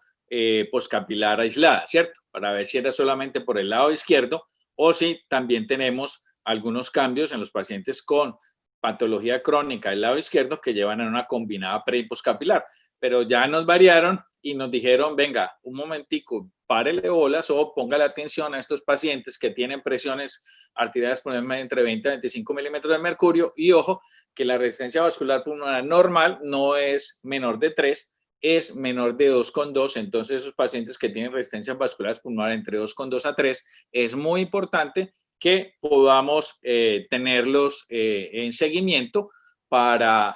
[SPEAKER 2] poscapilar aislada, ¿cierto? Para ver si era solamente por el lado izquierdo o si también tenemos algunos cambios en los pacientes con patología crónica del lado izquierdo que llevan a una combinada pre y poscapilar. Pero ya nos variaron y nos dijeron, venga, un momentico, párele bolas o póngale atención a estos pacientes que tienen presiones arteriales por entre 20 a 25 milímetros de mercurio y ojo, que la resistencia vascular pulmonar normal no es menor de 3, es menor de 2,2. Entonces, esos pacientes que tienen resistencia vascular pulmonar entre 2,2 a 3, es muy importante que podamos tenerlos en seguimiento para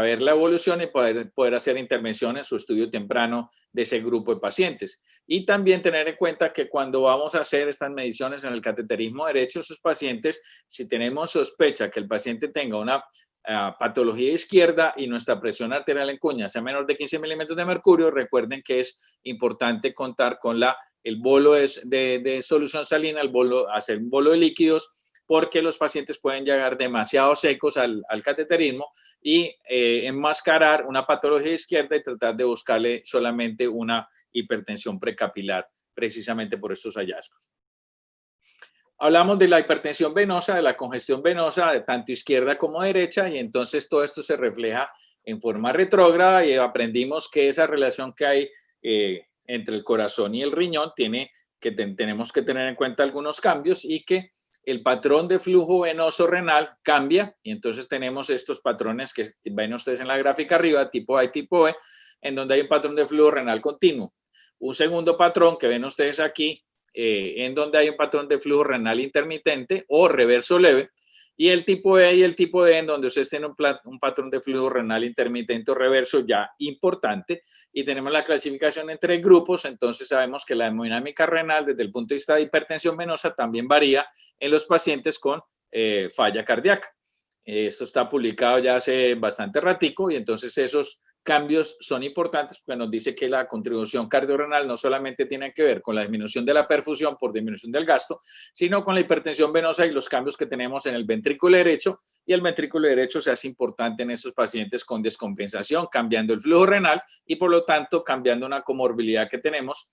[SPEAKER 2] ver la evolución y poder hacer intervenciones o estudio temprano de ese grupo de pacientes. Y también tener en cuenta que cuando vamos a hacer estas mediciones en el cateterismo derecho, esos pacientes, si tenemos sospecha que el paciente tenga una patología izquierda y nuestra presión arterial en cuña sea menor de 15 milímetros de mercurio, recuerden que es importante contar con el bolo de solución salina, hacer un bolo de líquidos, porque los pacientes pueden llegar demasiado secos al cateterismo y enmascarar una patología izquierda y tratar de buscarle solamente una hipertensión precapilar, precisamente por estos hallazgos. Hablamos de la hipertensión venosa, de la congestión venosa, de tanto izquierda como derecha, y entonces todo esto se refleja en forma retrógrada y aprendimos que esa relación que hay entre el corazón y el riñón tenemos que tener en cuenta algunos cambios y que el patrón de flujo venoso renal cambia y entonces tenemos estos patrones que ven ustedes en la gráfica arriba, tipo A y tipo E, en donde hay un patrón de flujo renal continuo. Un segundo patrón que ven ustedes aquí, en donde hay un patrón de flujo renal intermitente o reverso leve, y el tipo E y el tipo D, en donde ustedes tienen un patrón de flujo renal intermitente o reverso ya importante, y tenemos la clasificación en 3 grupos. Entonces sabemos que la hemodinámica renal desde el punto de vista de hipertensión venosa también varía en los pacientes con falla cardíaca. Esto está publicado ya hace bastante ratico y entonces esos cambios son importantes porque nos dice que la contribución cardiorrenal no solamente tiene que ver con la disminución de la perfusión por disminución del gasto, sino con la hipertensión venosa y los cambios que tenemos en el ventrículo derecho, y el ventrículo derecho se hace importante en estos pacientes con descompensación, cambiando el flujo renal y por lo tanto cambiando una comorbilidad que tenemos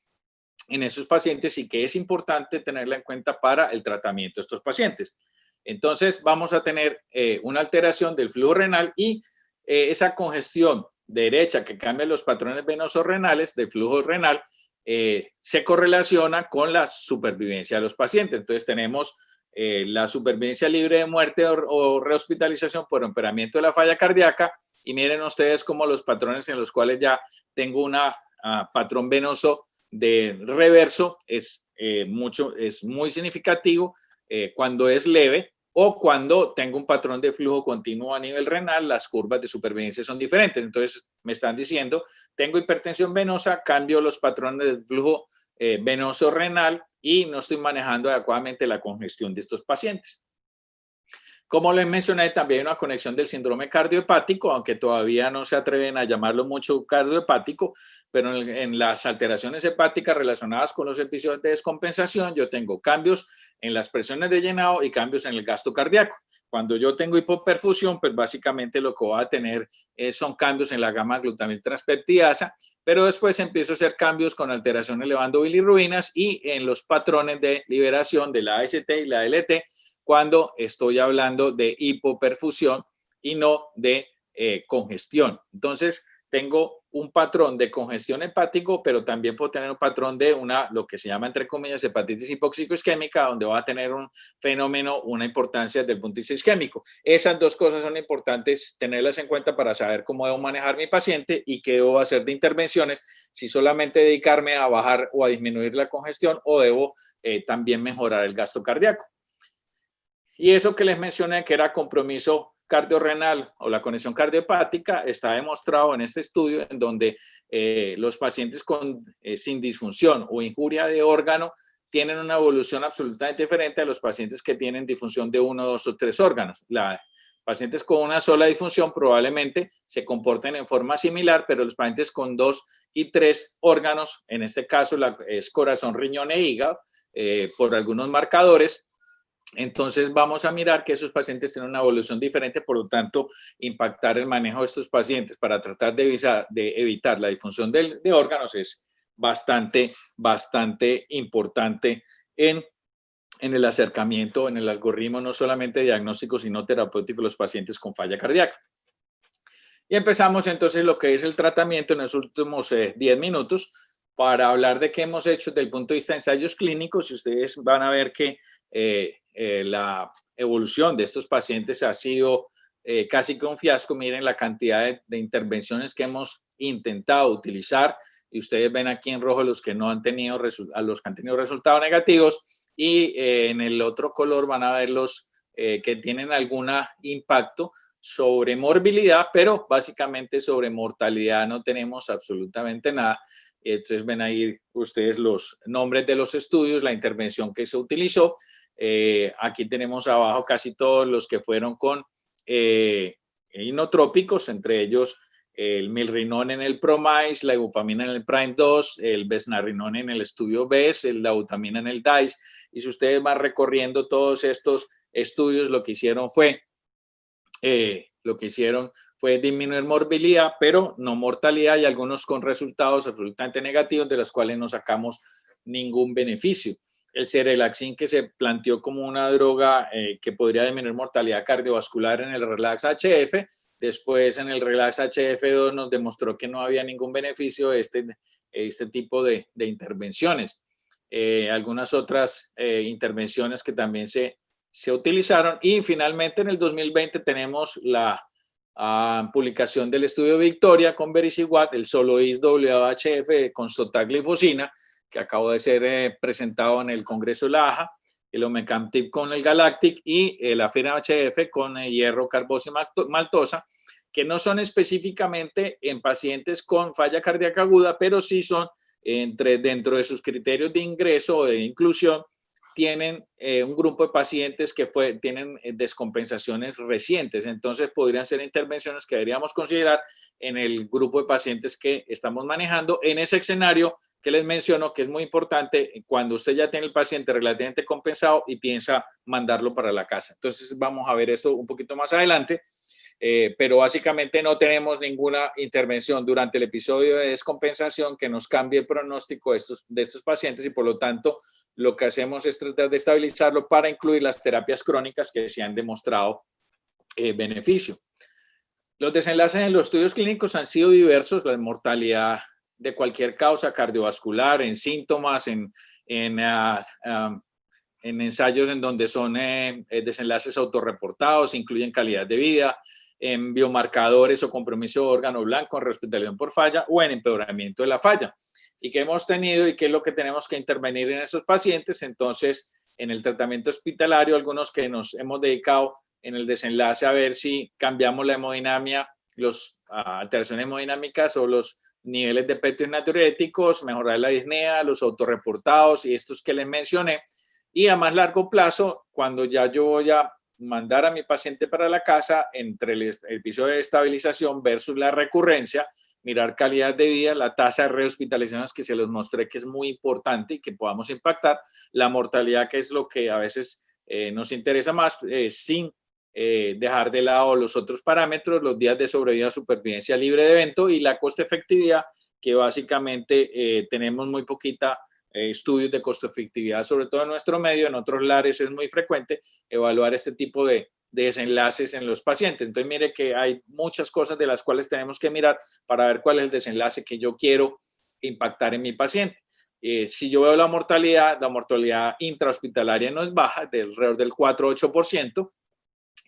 [SPEAKER 2] en esos pacientes y que es importante tenerla en cuenta para el tratamiento de estos pacientes. Entonces vamos a tener una alteración del flujo renal y esa congestión derecha que cambia los patrones venosos renales del flujo renal se correlaciona con la supervivencia de los pacientes. Entonces tenemos la supervivencia libre de muerte o rehospitalización por empeoramiento de la falla cardíaca, y miren ustedes como los patrones en los cuales ya tengo una patrón venoso de reverso es muy significativo cuando es leve, o cuando tengo un patrón de flujo continuo a nivel renal, las curvas de supervivencia son diferentes. Entonces me están diciendo, tengo hipertensión venosa, cambio los patrones de flujo venoso renal y no estoy manejando adecuadamente la congestión de estos pacientes. Como les mencioné, también hay una conexión del síndrome cardiohepático, aunque todavía no se atreven a llamarlo mucho cardiohepático, pero en las alteraciones hepáticas relacionadas con los episodios de descompensación, yo tengo cambios en las presiones de llenado y cambios en el gasto cardíaco. Cuando yo tengo hipoperfusión, pues básicamente lo que voy a tener son cambios en la gamma glutamiltranseptidasa, pero después empiezo a hacer cambios con alteración elevando bilirrubinas y en los patrones de liberación de la AST y la LT, cuando estoy hablando de hipoperfusión y no de congestión. Entonces, tengo un patrón de congestión hepático, pero también puedo tener un patrón de lo que se llama, entre comillas, hepatitis hipóxico-isquémica, donde va a tener un fenómeno, una importancia desde el punto de vista isquémico. Esas dos cosas son importantes tenerlas en cuenta para saber cómo debo manejar mi paciente y qué debo hacer de intervenciones, si solamente dedicarme a bajar o a disminuir la congestión o debo también mejorar el gasto cardíaco. Y eso que les mencioné, que era compromiso cardiorrenal o la conexión cardiohepática, está demostrado en este estudio en donde los pacientes sin disfunción o injuria de órgano tienen una evolución absolutamente diferente a los pacientes que tienen disfunción de 1, 2 o 3 órganos. Pacientes con una sola disfunción probablemente se comporten en forma similar, pero los pacientes con 2 y 3 órganos, en este caso es corazón, riñón e hígado, por algunos marcadores, entonces vamos a mirar que esos pacientes tienen una evolución diferente, por lo tanto, impactar el manejo de estos pacientes para tratar de evitar la disfunción de órganos es bastante importante en el acercamiento, en el algoritmo, no solamente diagnóstico, sino terapéutico de los pacientes con falla cardíaca. Y empezamos entonces lo que es el tratamiento en los últimos 10 minutos para hablar de qué hemos hecho desde el punto de vista de ensayos clínicos. Y ustedes van a ver que la evolución de estos pacientes ha sido casi que un fiasco. Miren la cantidad de intervenciones que hemos intentado utilizar y ustedes ven aquí en rojo los que no han tenido resultados negativos y en el otro color van a ver los que tienen algún impacto sobre morbilidad, pero básicamente sobre mortalidad no tenemos absolutamente nada. Entonces ven ahí ustedes los nombres de los estudios, la intervención que se utilizó. Aquí tenemos abajo casi todos los que fueron con inotrópicos, entre ellos el milrinón en el PROMISE, la ibupamina en el PRIME2, el besnarrinón en el estudio BES, la butamina en el DICE. Y si ustedes van recorriendo todos estos estudios, lo que hicieron fue disminuir morbilidad, pero no mortalidad, y algunos con resultados absolutamente negativos, de los cuales no sacamos ningún beneficio. El Serelaxin, que se planteó como una droga que podría disminuir mortalidad cardiovascular en el RELAX-HF, después en el RELAX-HF2 nos demostró que no había ningún beneficio de este tipo de intervenciones. Algunas otras intervenciones que también se utilizaron, y finalmente en el 2020 tenemos la publicación del estudio Victoria con Vericiguat, el Soloist-WHF con sotaglifosina, que acabó de ser presentado en el Congreso de la AJA, el Omecamtiv con el Galactic y el Afirma-HF con hierro carboximaltosa, que no son específicamente en pacientes con falla cardíaca aguda, pero sí son dentro de sus criterios de ingreso o de inclusión. Tienen un grupo de pacientes que tienen descompensaciones recientes, entonces podrían ser intervenciones que deberíamos considerar en el grupo de pacientes que estamos manejando en ese escenario que les menciono, que es muy importante cuando usted ya tiene el paciente relativamente compensado y piensa mandarlo para la casa. Entonces vamos a ver esto un poquito más adelante, pero básicamente no tenemos ninguna intervención durante el episodio de descompensación que nos cambie el pronóstico de estos pacientes, y por lo tanto lo que hacemos es tratar de estabilizarlo para incluir las terapias crónicas que se han demostrado beneficio. Los desenlaces en los estudios clínicos han sido diversos. La mortalidad de cualquier causa cardiovascular, en síntomas, en ensayos en donde son desenlaces autorreportados, incluyen calidad de vida, en biomarcadores o compromiso de órgano blanco, en hospitalización por falla o en empeoramiento de la falla. Y que hemos tenido y qué es lo que tenemos que intervenir en esos pacientes. Entonces, en el tratamiento hospitalario, algunos que nos hemos dedicado en el desenlace a ver si cambiamos la hemodinamia, las alteraciones hemodinámicas o los niveles de PET natriuréticos, mejorar la disnea, los autorreportados y estos que les mencioné. Y a más largo plazo, cuando ya yo voy a mandar a mi paciente para la casa, entre el episodio de estabilización versus la recurrencia, mirar calidad de vida, la tasa de rehospitalizaciones que se los mostré que es muy importante y que podamos impactar, la mortalidad, que es lo que a veces nos interesa más, sin dejar de lado los otros parámetros, los días de sobrevida, supervivencia libre de evento, y la costo efectividad, que básicamente tenemos muy poquita estudios de costo efectividad, sobre todo en nuestro medio. En otros lares es muy frecuente evaluar este tipo de desenlaces en los pacientes. Entonces, mire que hay muchas cosas de las cuales tenemos que mirar para ver cuál es el desenlace que yo quiero impactar en mi paciente. Si yo veo la mortalidad intrahospitalaria no es baja, de alrededor del 4-8%.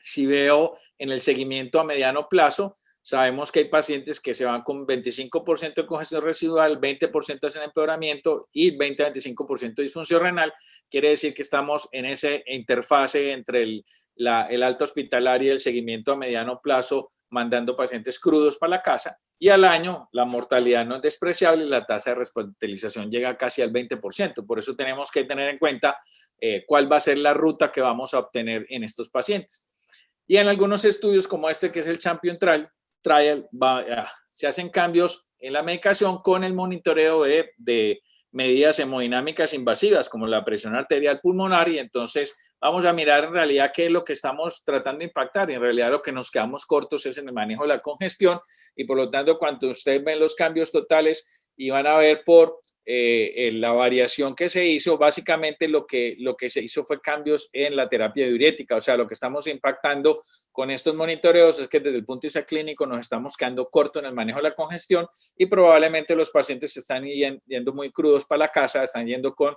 [SPEAKER 2] Si veo en el seguimiento a mediano plazo, sabemos que hay pacientes que se van con 25% de congestión residual, 20% hacen empeoramiento y 20-25% de disfunción renal. Quiere decir que estamos en esa interfase entre el alta hospitalaria y el seguimiento a mediano plazo, mandando pacientes crudos para la casa. Y al año la mortalidad no es despreciable y la tasa de hospitalización llega casi al 20%. Por eso tenemos que tener en cuenta cuál va a ser la ruta que vamos a obtener en estos pacientes. Y en algunos estudios como este, que es el Champion Trial, se hacen cambios en la medicación con el monitoreo de medidas hemodinámicas invasivas, como la presión arterial pulmonar, y entonces vamos a mirar en realidad qué es lo que estamos tratando de impactar. Y en realidad lo que nos quedamos cortos es en el manejo de la congestión, y por lo tanto, cuando ustedes ven los cambios totales y van a ver por la variación que se hizo, básicamente lo que se hizo fue cambios en la terapia diurética. O sea, lo que estamos impactando con estos monitoreos es que desde el punto de vista clínico nos estamos quedando corto en el manejo de la congestión, y probablemente los pacientes están yendo muy crudos para la casa, están yendo con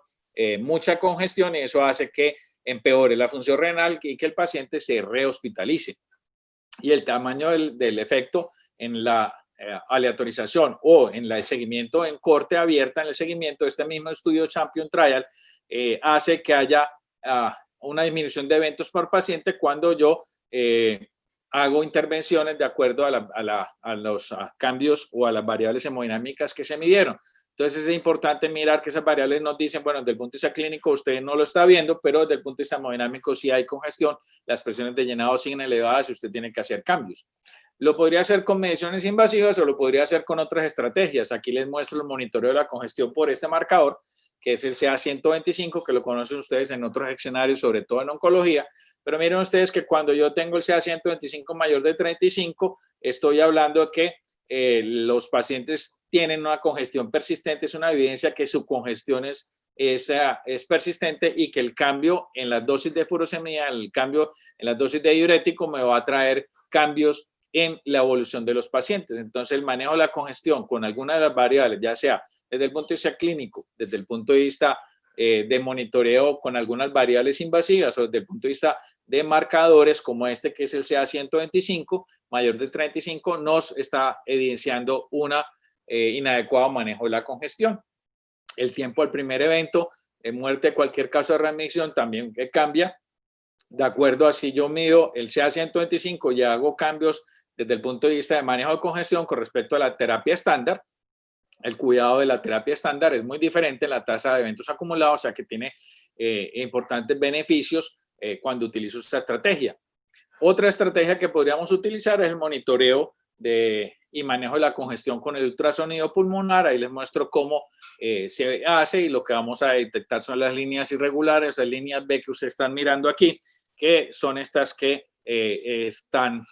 [SPEAKER 2] mucha congestión, y eso hace que empeore la función renal y que el paciente se rehospitalice. Y el tamaño del efecto en la aleatorización o en el seguimiento en corte abierta, en el seguimiento de este mismo estudio Champion Trial, hace que haya una disminución de eventos por paciente cuando yo hago intervenciones de acuerdo a los cambios o a las variables hemodinámicas que se midieron. Entonces es importante mirar que esas variables nos dicen, bueno, desde el punto de vista clínico usted no lo está viendo, pero desde el punto de vista hemodinámico sí hay congestión, las presiones de llenado siguen elevadas y usted tiene que hacer cambios. Lo podría hacer con mediciones invasivas o lo podría hacer con otras estrategias. Aquí les muestro el monitoreo de la congestión por este marcador, que es el CA125, que lo conocen ustedes en otros escenarios, sobre todo en oncología. Pero miren ustedes que cuando yo tengo el CA125 mayor de 35, estoy hablando de que los pacientes tienen una congestión persistente. Es una evidencia que su congestión es persistente, y que el cambio en las dosis de furosemida, el cambio en las dosis de diurético me va a traer cambios en la evolución de los pacientes. Entonces, el manejo de la congestión con alguna de las variables, ya sea desde el punto de vista clínico, desde el punto de vista de monitoreo con algunas variables invasivas, o desde el punto de vista de marcadores como este, que es el CA125 mayor de 35, nos está evidenciando un inadecuado manejo de la congestión. El tiempo al primer evento de muerte, cualquier caso de readmisión, también cambia. De acuerdo a si yo mido el CA125 y hago cambios desde el punto de vista de manejo de congestión con respecto a la terapia estándar, el cuidado de la terapia estándar es muy diferente en la tasa de eventos acumulados, o sea que tiene importantes beneficios cuando utilizo esta estrategia. Otra estrategia que podríamos utilizar es el monitoreo y manejo de la congestión con el ultrasonido pulmonar. Ahí les muestro cómo se hace, y lo que vamos a detectar son las líneas irregulares, las líneas B que ustedes están mirando aquí, que son estas que están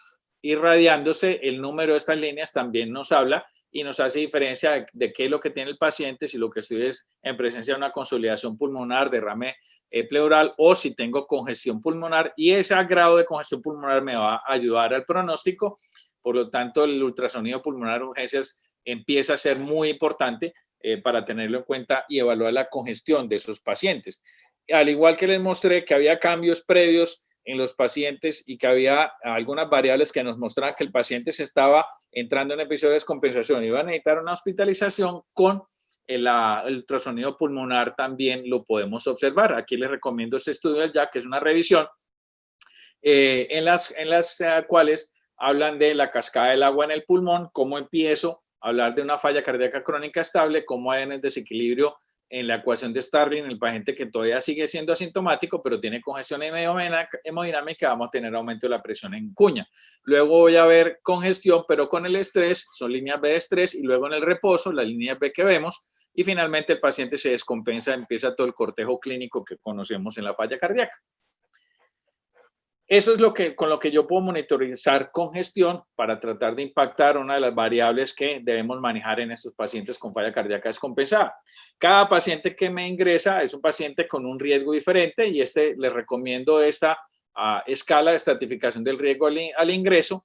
[SPEAKER 2] irradiándose. El número de estas líneas también nos habla y nos hace diferencia de qué es lo que tiene el paciente, si lo que estoy es en presencia de una consolidación pulmonar, derrame pleural, o si tengo congestión pulmonar, y ese grado de congestión pulmonar me va a ayudar al pronóstico. Por lo tanto, el ultrasonido pulmonar de urgencias empieza a ser muy importante para tenerlo en cuenta y evaluar la congestión de esos pacientes. Al igual que les mostré que había cambios previos en los pacientes y que había algunas variables que nos mostraban que el paciente se estaba entrando en episodio de descompensación y iba a necesitar una hospitalización, con el ultrasonido pulmonar también lo podemos observar. Aquí les recomiendo este estudio ya, que es una revisión en las cuales hablan de la cascada del agua en el pulmón, cómo empiezo a hablar de una falla cardíaca crónica estable, cómo hay un desequilibrio en la ecuación de Starling, el paciente que todavía sigue siendo asintomático, pero tiene congestión hemodinámica, vamos a tener aumento de la presión en cuña. Luego voy a ver congestión, pero con el estrés, son líneas B de estrés, y luego en el reposo, las líneas B que vemos, y finalmente el paciente se descompensa, empieza todo el cortejo clínico que conocemos en la falla cardíaca. Eso es con lo que yo puedo monitorizar congestión para tratar de impactar una de las variables que debemos manejar en estos pacientes con falla cardíaca descompensada. Cada paciente que me ingresa es un paciente con un riesgo diferente, y les recomiendo esta escala de estratificación del riesgo al ingreso,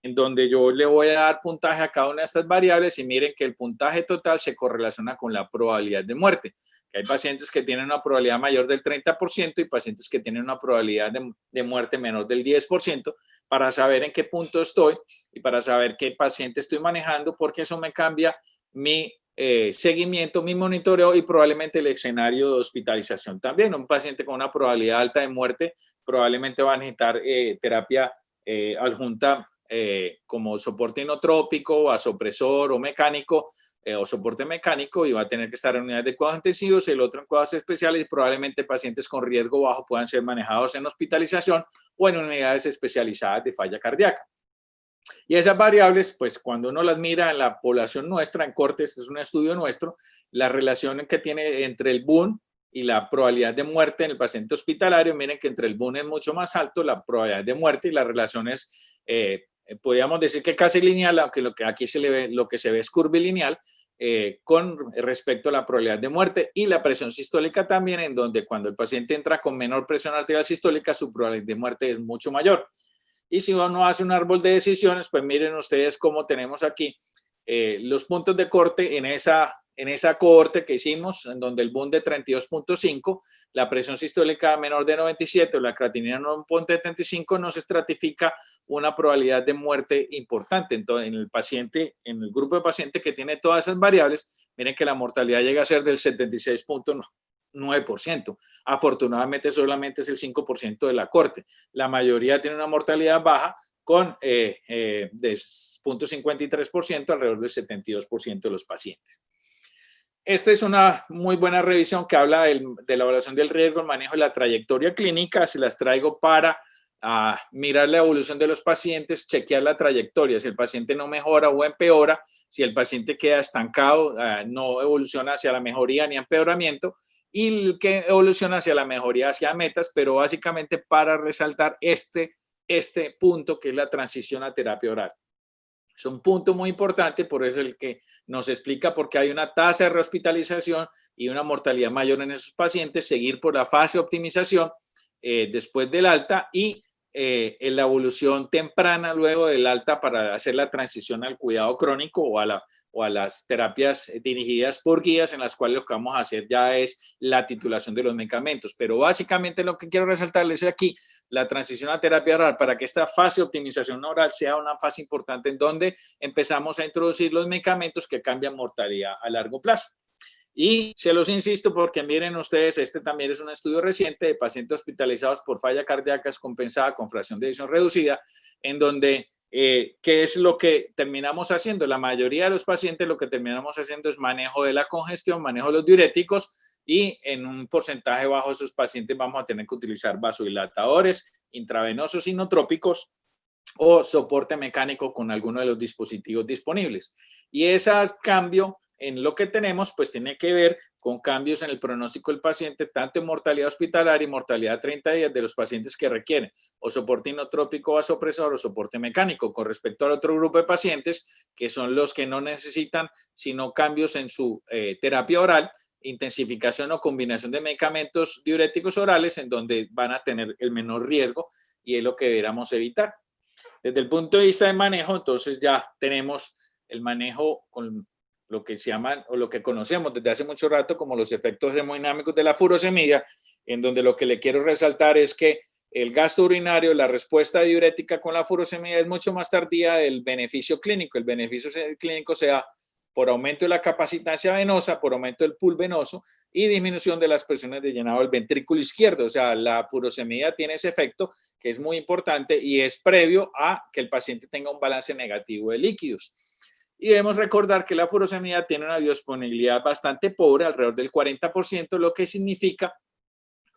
[SPEAKER 2] en donde yo le voy a dar puntaje a cada una de estas variables y miren que el puntaje total se correlaciona con la probabilidad de muerte. Que hay pacientes que tienen una probabilidad mayor del 30% y pacientes que tienen una probabilidad de muerte menor del 10%, para saber en qué punto estoy y para saber qué paciente estoy manejando, porque eso me cambia mi seguimiento, mi monitoreo y probablemente el escenario de hospitalización también. Un paciente con una probabilidad alta de muerte probablemente va a necesitar terapia adjunta como soporte inotrópico, vasopresor o mecánico, o soporte mecánico, y va a tener que estar en unidades de cuidados intensivos, el otro en cuidados especiales, y probablemente pacientes con riesgo bajo puedan ser manejados en hospitalización o en unidades especializadas de falla cardíaca. Y esas variables, pues cuando uno las mira en la población nuestra, en corte, este es un estudio nuestro, la relación que tiene entre el BUN y la probabilidad de muerte en el paciente hospitalario, miren que entre el BUN es mucho más alto, la probabilidad de muerte, y la relación es, podríamos decir que casi lineal, aunque lo que aquí se le ve, lo que se ve es curvilineal, con respecto a la probabilidad de muerte, y la presión sistólica también, en donde cuando el paciente entra con menor presión arterial sistólica, su probabilidad de muerte es mucho mayor. Y si uno hace un árbol de decisiones, pues miren ustedes cómo tenemos aquí los puntos de corte en esa cohorte que hicimos, en donde el BUN de 32.5, la presión sistólica menor de 97 o la creatinina 9.75 nos estratifica una probabilidad de muerte importante. Entonces, en el grupo de pacientes que tiene todas esas variables, miren que la mortalidad llega a ser del 76.9%. Afortunadamente, solamente es el 5% de la corte. La mayoría tiene una mortalidad baja con de 0.53%, alrededor del 72% de los pacientes. Esta es una muy buena revisión que habla de la evaluación del riesgo, el manejo de la trayectoria clínica. Se las traigo para mirar la evolución de los pacientes, chequear la trayectoria. Si el paciente no mejora o empeora, si el paciente queda estancado, no evoluciona hacia la mejoría ni empeoramiento, y el que evoluciona hacia la mejoría, hacia metas, pero básicamente para resaltar este punto que es la transición a terapia oral. Es un punto muy importante, por eso el que nos explica por qué hay una tasa de rehospitalización y una mortalidad mayor en esos pacientes, seguir por la fase de optimización después del alta y en la evolución temprana luego del alta para hacer la transición al cuidado crónico o a las terapias dirigidas por guías, en las cuales lo que vamos a hacer ya es la titulación de los medicamentos. Pero básicamente lo que quiero resaltarles aquí, la transición a terapia oral, para que esta fase de optimización oral sea una fase importante en donde empezamos a introducir los medicamentos que cambian mortalidad a largo plazo. Y se los insisto porque miren ustedes, este también es un estudio reciente de pacientes hospitalizados por falla cardíaca descompensada con fracción de eyección reducida, en donde ¿qué es lo que terminamos haciendo? La mayoría de los pacientes lo que terminamos haciendo es manejo de la congestión, manejo de los diuréticos, y en un porcentaje bajo de esos pacientes vamos a tener que utilizar vasodilatadores intravenosos inotrópicos o soporte mecánico con alguno de los dispositivos disponibles. Y ese cambio en lo que tenemos, pues tiene que ver con cambios en el pronóstico del paciente, tanto en mortalidad hospitalaria y mortalidad a 30 días de los pacientes que requieren o soporte inotrópico vasopresor o soporte mecánico, con respecto al otro grupo de pacientes, que son los que no necesitan sino cambios en su terapia oral, intensificación o combinación de medicamentos diuréticos orales, en donde van a tener el menor riesgo, y es lo que deberíamos evitar. Desde el punto de vista de manejo, entonces ya tenemos el manejo con lo que se llama o lo que conocemos desde hace mucho rato como los efectos hemodinámicos de la furosemida, en donde lo que le quiero resaltar es que el gasto urinario, la respuesta diurética con la furosemida es mucho más tardía del beneficio clínico. El beneficio clínico se da por aumento de la capacitancia venosa, por aumento del pool venoso y disminución de las presiones de llenado del ventrículo izquierdo. O sea, la furosemida tiene ese efecto que es muy importante y es previo a que el paciente tenga un balance negativo de líquidos. Y debemos recordar que la furosemida tiene una biodisponibilidad bastante pobre, alrededor del 40%, lo que significa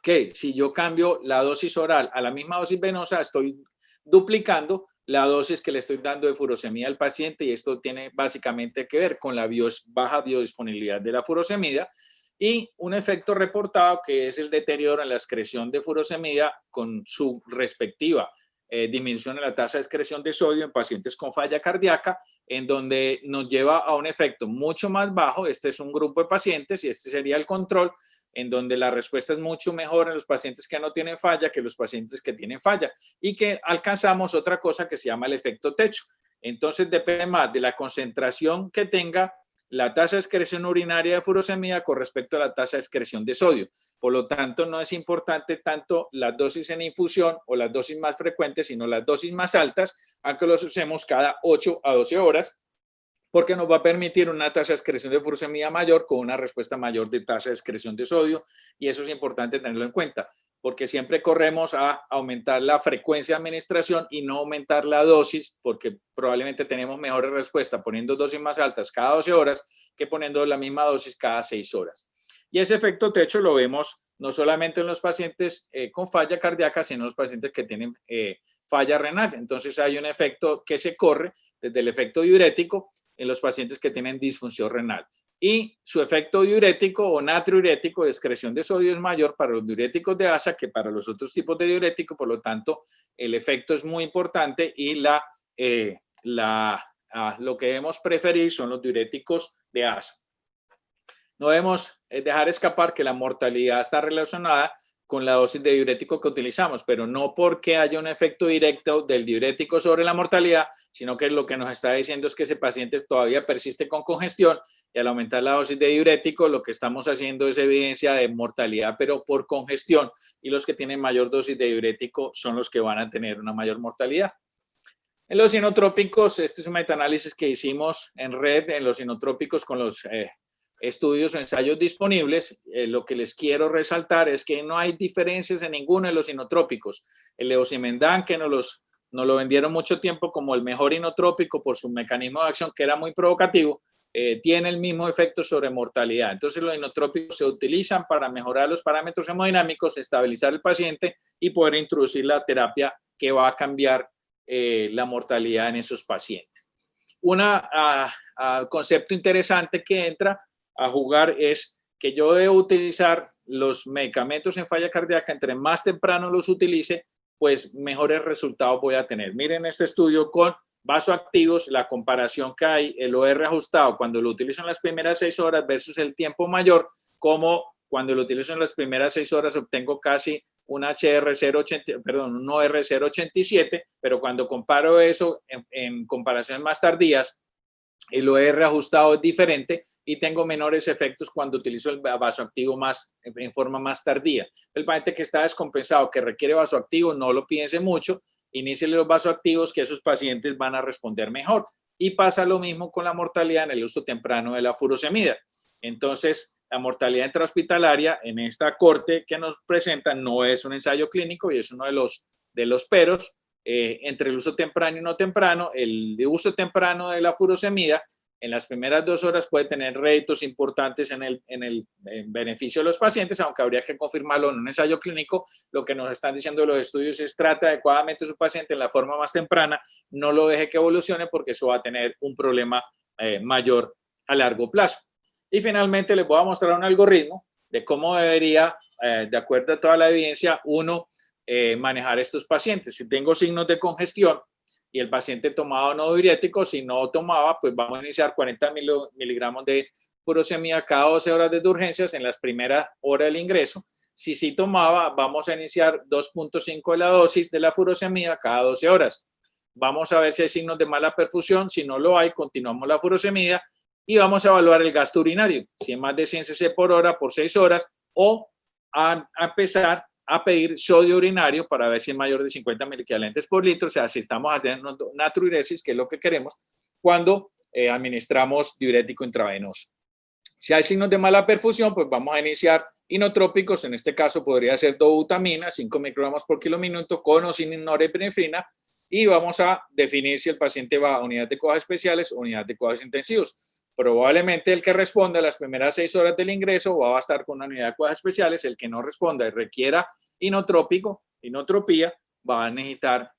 [SPEAKER 2] que si yo cambio la dosis oral a la misma dosis venosa, estoy duplicando la dosis que le estoy dando de furosemida al paciente, y esto tiene básicamente que ver con la baja biodisponibilidad de la furosemida y un efecto reportado que es el deterioro en la excreción de furosemida con su respectiva disminución en la tasa de excreción de sodio en pacientes con falla cardíaca, en donde nos lleva a un efecto mucho más bajo. Este es un grupo de pacientes y este sería el control, en donde la respuesta es mucho mejor en los pacientes que no tienen falla que los pacientes que tienen falla, y que alcanzamos otra cosa que se llama el efecto techo. Entonces depende más de la concentración que tenga la tasa de excreción urinaria de furosemida con respecto a la tasa de excreción de sodio. Por lo tanto, no es importante tanto las dosis en infusión o las dosis más frecuentes, sino las dosis más altas, aunque los usemos cada 8 a 12 horas, porque nos va a permitir una tasa de excreción de furosemida mayor con una respuesta mayor de tasa de excreción de sodio, y eso es importante tenerlo en cuenta, porque siempre corremos a aumentar la frecuencia de administración y no aumentar la dosis, porque probablemente tenemos mejores respuestas poniendo dosis más altas cada 12 horas que poniendo la misma dosis cada 6 horas. Y ese efecto techo lo vemos no solamente en los pacientes con falla cardíaca, sino en los pacientes que tienen falla renal. Entonces hay un efecto que se corre desde el efecto diurético en los pacientes que tienen disfunción renal. Y su efecto diurético o natriurético de excreción de sodio es mayor para los diuréticos de ASA que para los otros tipos de diurético. Por lo tanto, el efecto es muy importante y lo que debemos preferir son los diuréticos de ASA. No debemos dejar escapar que la mortalidad está relacionada con la dosis de diurético que utilizamos, pero no porque haya un efecto directo del diurético sobre la mortalidad, sino que lo que nos está diciendo es que ese paciente todavía persiste con congestión, y al aumentar la dosis de diurético lo que estamos haciendo es evidencia de mortalidad, pero por congestión, y los que tienen mayor dosis de diurético son los que van a tener una mayor mortalidad. En los inotrópicos, este es un metaanálisis que hicimos en red en los inotrópicos con los estudios o ensayos disponibles. Lo que les quiero resaltar es que no hay diferencias en ninguno de los inotrópicos. El levosimendan, que nos lo vendieron mucho tiempo como el mejor inotrópico por su mecanismo de acción, que era muy provocativo, tiene el mismo efecto sobre mortalidad. Entonces los inotrópicos se utilizan para mejorar los parámetros hemodinámicos, estabilizar el paciente y poder introducir la terapia que va a cambiar la mortalidad en esos pacientes. Un concepto interesante que entra a jugar es que yo debo utilizar los medicamentos en falla cardíaca, entre más temprano los utilice, pues mejores resultados voy a tener. Miren este estudio con vasoactivos, la comparación que hay, el OR ajustado cuando lo utilizo en las primeras 6 horas versus el tiempo mayor, como cuando lo utilizo en las primeras 6 horas obtengo casi un HR 080, perdón, un OR 087, pero cuando comparo eso en comparaciones más tardías, el OR ajustado es diferente y tengo menores efectos cuando utilizo el vasoactivo en forma más tardía. El paciente que está descompensado, que requiere vasoactivo, no lo piense mucho, inicie los vasoactivos, que esos pacientes van a responder mejor. Y pasa lo mismo con la mortalidad en el uso temprano de la furosemida. Entonces, la mortalidad intrahospitalaria en esta corte que nos presentan no es un ensayo clínico y es uno de los peros. Entre el uso temprano y no temprano, el uso temprano de la furosemida en las primeras 2 horas puede tener réditos importantes en el beneficio de los pacientes, aunque habría que confirmarlo en un ensayo clínico. Lo que nos están diciendo los estudios es trata adecuadamente a su paciente en la forma más temprana, no lo deje que evolucione porque eso va a tener un problema mayor a largo plazo. Y finalmente les voy a mostrar un algoritmo de cómo debería, de acuerdo a toda la evidencia, uno manejar estos pacientes. Si tengo signos de congestión y el paciente tomaba no diurético, si no tomaba, pues vamos a iniciar 40 miligramos de furosemida cada 12 horas de urgencias en las primeras horas del ingreso. Si sí tomaba, vamos a iniciar 2.5 de la dosis de la furosemida cada 12 horas. Vamos a ver si hay signos de mala perfusión. Si no lo hay, continuamos la furosemida y vamos a evaluar el gasto urinario, si es más de 100 cc por hora por 6 horas, o a empezar a pedir sodio urinario para ver si es mayor de 50 miliequivalentes por litro, o sea, si estamos haciendo natriuresis, que es lo que queremos, cuando administramos diurético intravenoso. Si hay signos de mala perfusión, pues vamos a iniciar inotrópicos, en este caso podría ser dobutamina, 5 microgramos por kilo minuto, con o sin norepinefrina, y vamos a definir si el paciente va a unidad de cuidados especiales o unidad de cuidados intensivos. Probablemente el que responda a las primeras 6 horas del ingreso va a estar con una unidad de cuidados especiales. El que no responda y requiera inotropía, va a necesitar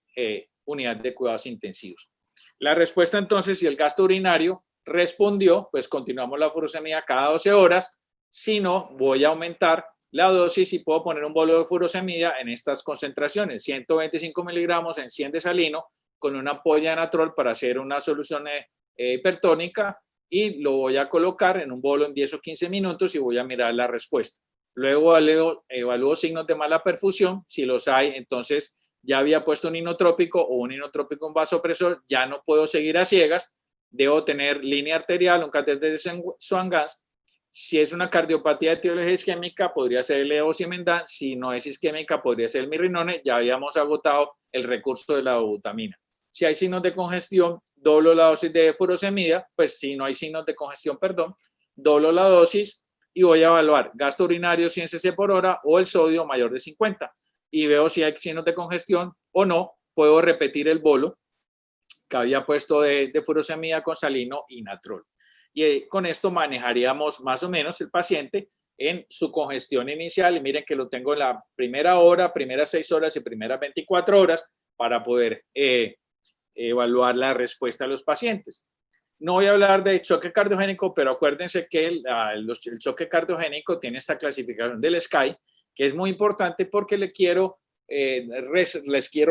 [SPEAKER 2] unidad de cuidados intensivos. La respuesta entonces, si el gasto urinario respondió, pues continuamos la furosemida cada 12 horas. Si no, voy a aumentar la dosis y puedo poner un bolo de furosemida en estas concentraciones, 125 miligramos en 100 de salino con una ampolla de natrol para hacer una solución hipertónica, y lo voy a colocar en un bolo en 10 o 15 minutos y voy a mirar la respuesta. luego evalúo signos de mala perfusión, si los hay, entonces ya había puesto un inotrópico o un inotrópico en vasopresor, ya no puedo seguir a ciegas, debo tener línea arterial, un catéter de Swan-Ganz. Si es una cardiopatía de etiología isquémica, podría ser el levosimendan. Si no es isquémica, podría ser el mirrinone. Ya habíamos agotado el recurso de la dobutamina. Si hay signos de congestión, doblo la dosis de furosemida. Pues si no hay signos de congestión, perdón, doblo la dosis y voy a evaluar gasto urinario 100 cc por hora o el sodio mayor de 50. Y veo si hay signos de congestión o no. Puedo repetir el bolo que había puesto de furosemida con salino y natrol. Y con esto manejaríamos más o menos el paciente en su congestión inicial. Y miren que lo tengo en la primera hora, primeras 6 horas y primeras 24 horas para poder evaluar la respuesta de los pacientes. No voy a hablar de choque cardiogénico, pero acuérdense que el choque cardiogénico tiene esta clasificación del SCAI, que es muy importante porque les quiero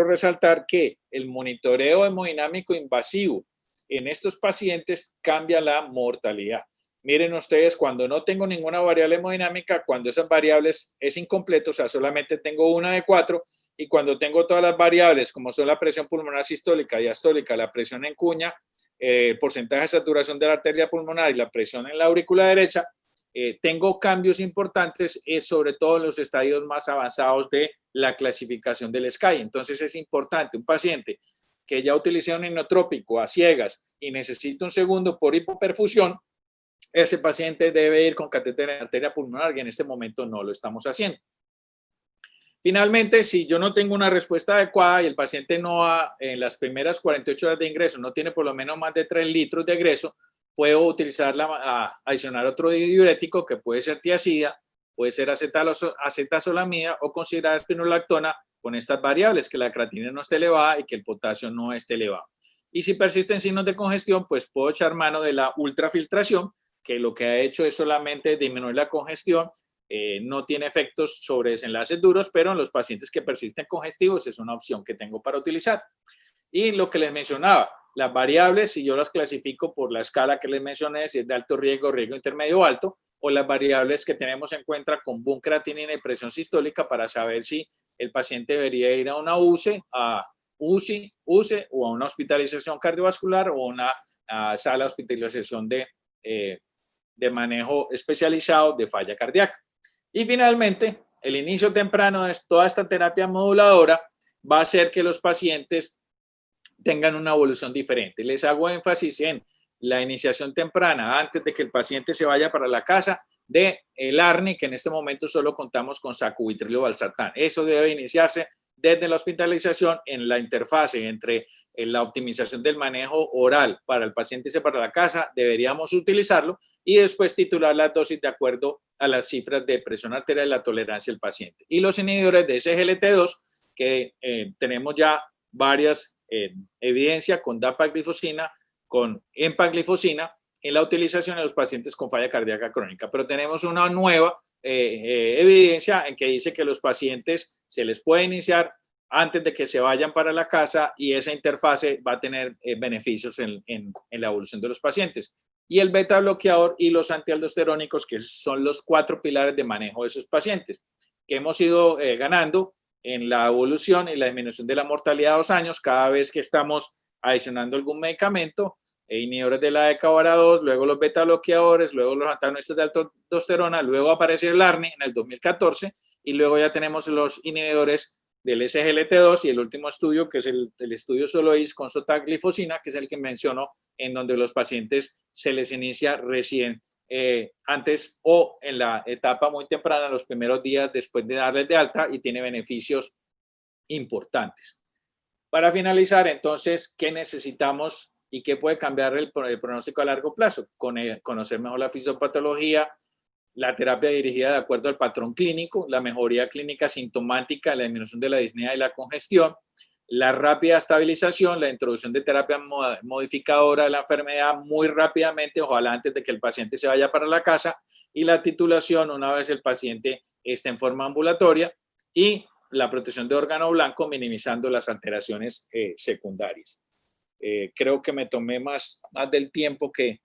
[SPEAKER 2] resaltar que el monitoreo hemodinámico invasivo en estos pacientes cambia la mortalidad. Miren ustedes, cuando no tengo ninguna variable hemodinámica, cuando esas variables es incompleto, o sea, solamente tengo una de 4, y cuando tengo todas las variables, como son la presión pulmonar sistólica, diastólica, la presión en cuña, porcentaje de saturación de la arteria pulmonar y la presión en la aurícula derecha, tengo cambios importantes, sobre todo en los estadios más avanzados de la clasificación del SCAI. Entonces es importante, un paciente que ya utilicé un inotrópico a ciegas y necesita un segundo por hipoperfusión, ese paciente debe ir con catéter en arteria pulmonar y en este momento no lo estamos haciendo. Finalmente, si yo no tengo una respuesta adecuada y el paciente no en las primeras 48 horas de ingreso no tiene por lo menos más de 3 litros de egreso, puedo adicionar otro diurético que puede ser tiazida, puede ser acetazolamida o considerar espinolactona con estas variables, que la creatinina no esté elevada y que el potasio no esté elevado. Y si persisten signos de congestión, pues puedo echar mano de la ultrafiltración, que lo que ha hecho es solamente disminuir la congestión, no tiene efectos sobre desenlaces duros, pero en los pacientes que persisten congestivos es una opción que tengo para utilizar. Y lo que les mencionaba, las variables, si yo las clasifico por la escala que les mencioné, si es de alto riesgo, riesgo intermedio o alto, o las variables que tenemos en cuenta con boom creatinina y presión sistólica para saber si el paciente debería ir a una UCI o a una hospitalización cardiovascular o una sala de hospitalización de manejo especializado de falla cardíaca. Y finalmente, el inicio temprano de toda esta terapia moduladora va a hacer que los pacientes tengan una evolución diferente. Les hago énfasis en la iniciación temprana, antes de que el paciente se vaya para la casa, de el ARNI, que en este momento solo contamos con sacubitrilo valsartán. Eso debe iniciarse desde la hospitalización en la interfase entre la optimización del manejo oral para el paciente irse para la casa, deberíamos utilizarlo y después titular las dosis de acuerdo a las cifras de presión arterial y la tolerancia del paciente. Y los inhibidores de SGLT2, que tenemos ya varias evidencia con dapaglifosina, con empaglifosina en la utilización de los pacientes con falla cardíaca crónica. Pero tenemos una nueva evidencia en que dice que los pacientes se les puede iniciar antes de que se vayan para la casa y esa interfase va a tener beneficios en la evolución de los pacientes. Y el beta bloqueador y los antialdosterónicos, que son los 4 pilares de manejo de esos pacientes, que hemos ido ganando en la evolución y la disminución de la mortalidad a 2 años, cada vez que estamos adicionando algún medicamento, inhibidores de la DKBAR2, luego los beta bloqueadores, luego los antagonistas de aldosterona, luego apareció el ARNI en el 2014 y luego ya tenemos los inhibidores del SGLT2 y el último estudio, que es el estudio Solois con sotaglifosina, que es el que menciono, en donde los pacientes se les inicia recién antes o en la etapa muy temprana, los primeros días después de darles de alta y tiene beneficios importantes. Para finalizar, entonces, ¿qué necesitamos y qué puede cambiar el pronóstico a largo plazo? Conocer mejor la fisiopatología, la terapia dirigida de acuerdo al patrón clínico, la mejoría clínica sintomática, la disminución de la disnea y la congestión, la rápida estabilización, la introducción de terapia modificadora de la enfermedad muy rápidamente, ojalá antes de que el paciente se vaya para la casa, y la titulación una vez el paciente esté en forma ambulatoria, y la protección de órgano blanco minimizando las alteraciones secundarias. Creo que me tomé más del tiempo que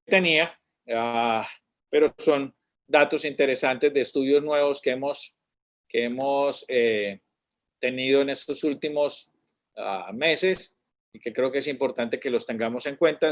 [SPEAKER 2] tenía, pero son datos interesantes de estudios nuevos que hemos tenido en estos últimos meses y que creo que es importante que los tengamos en cuenta.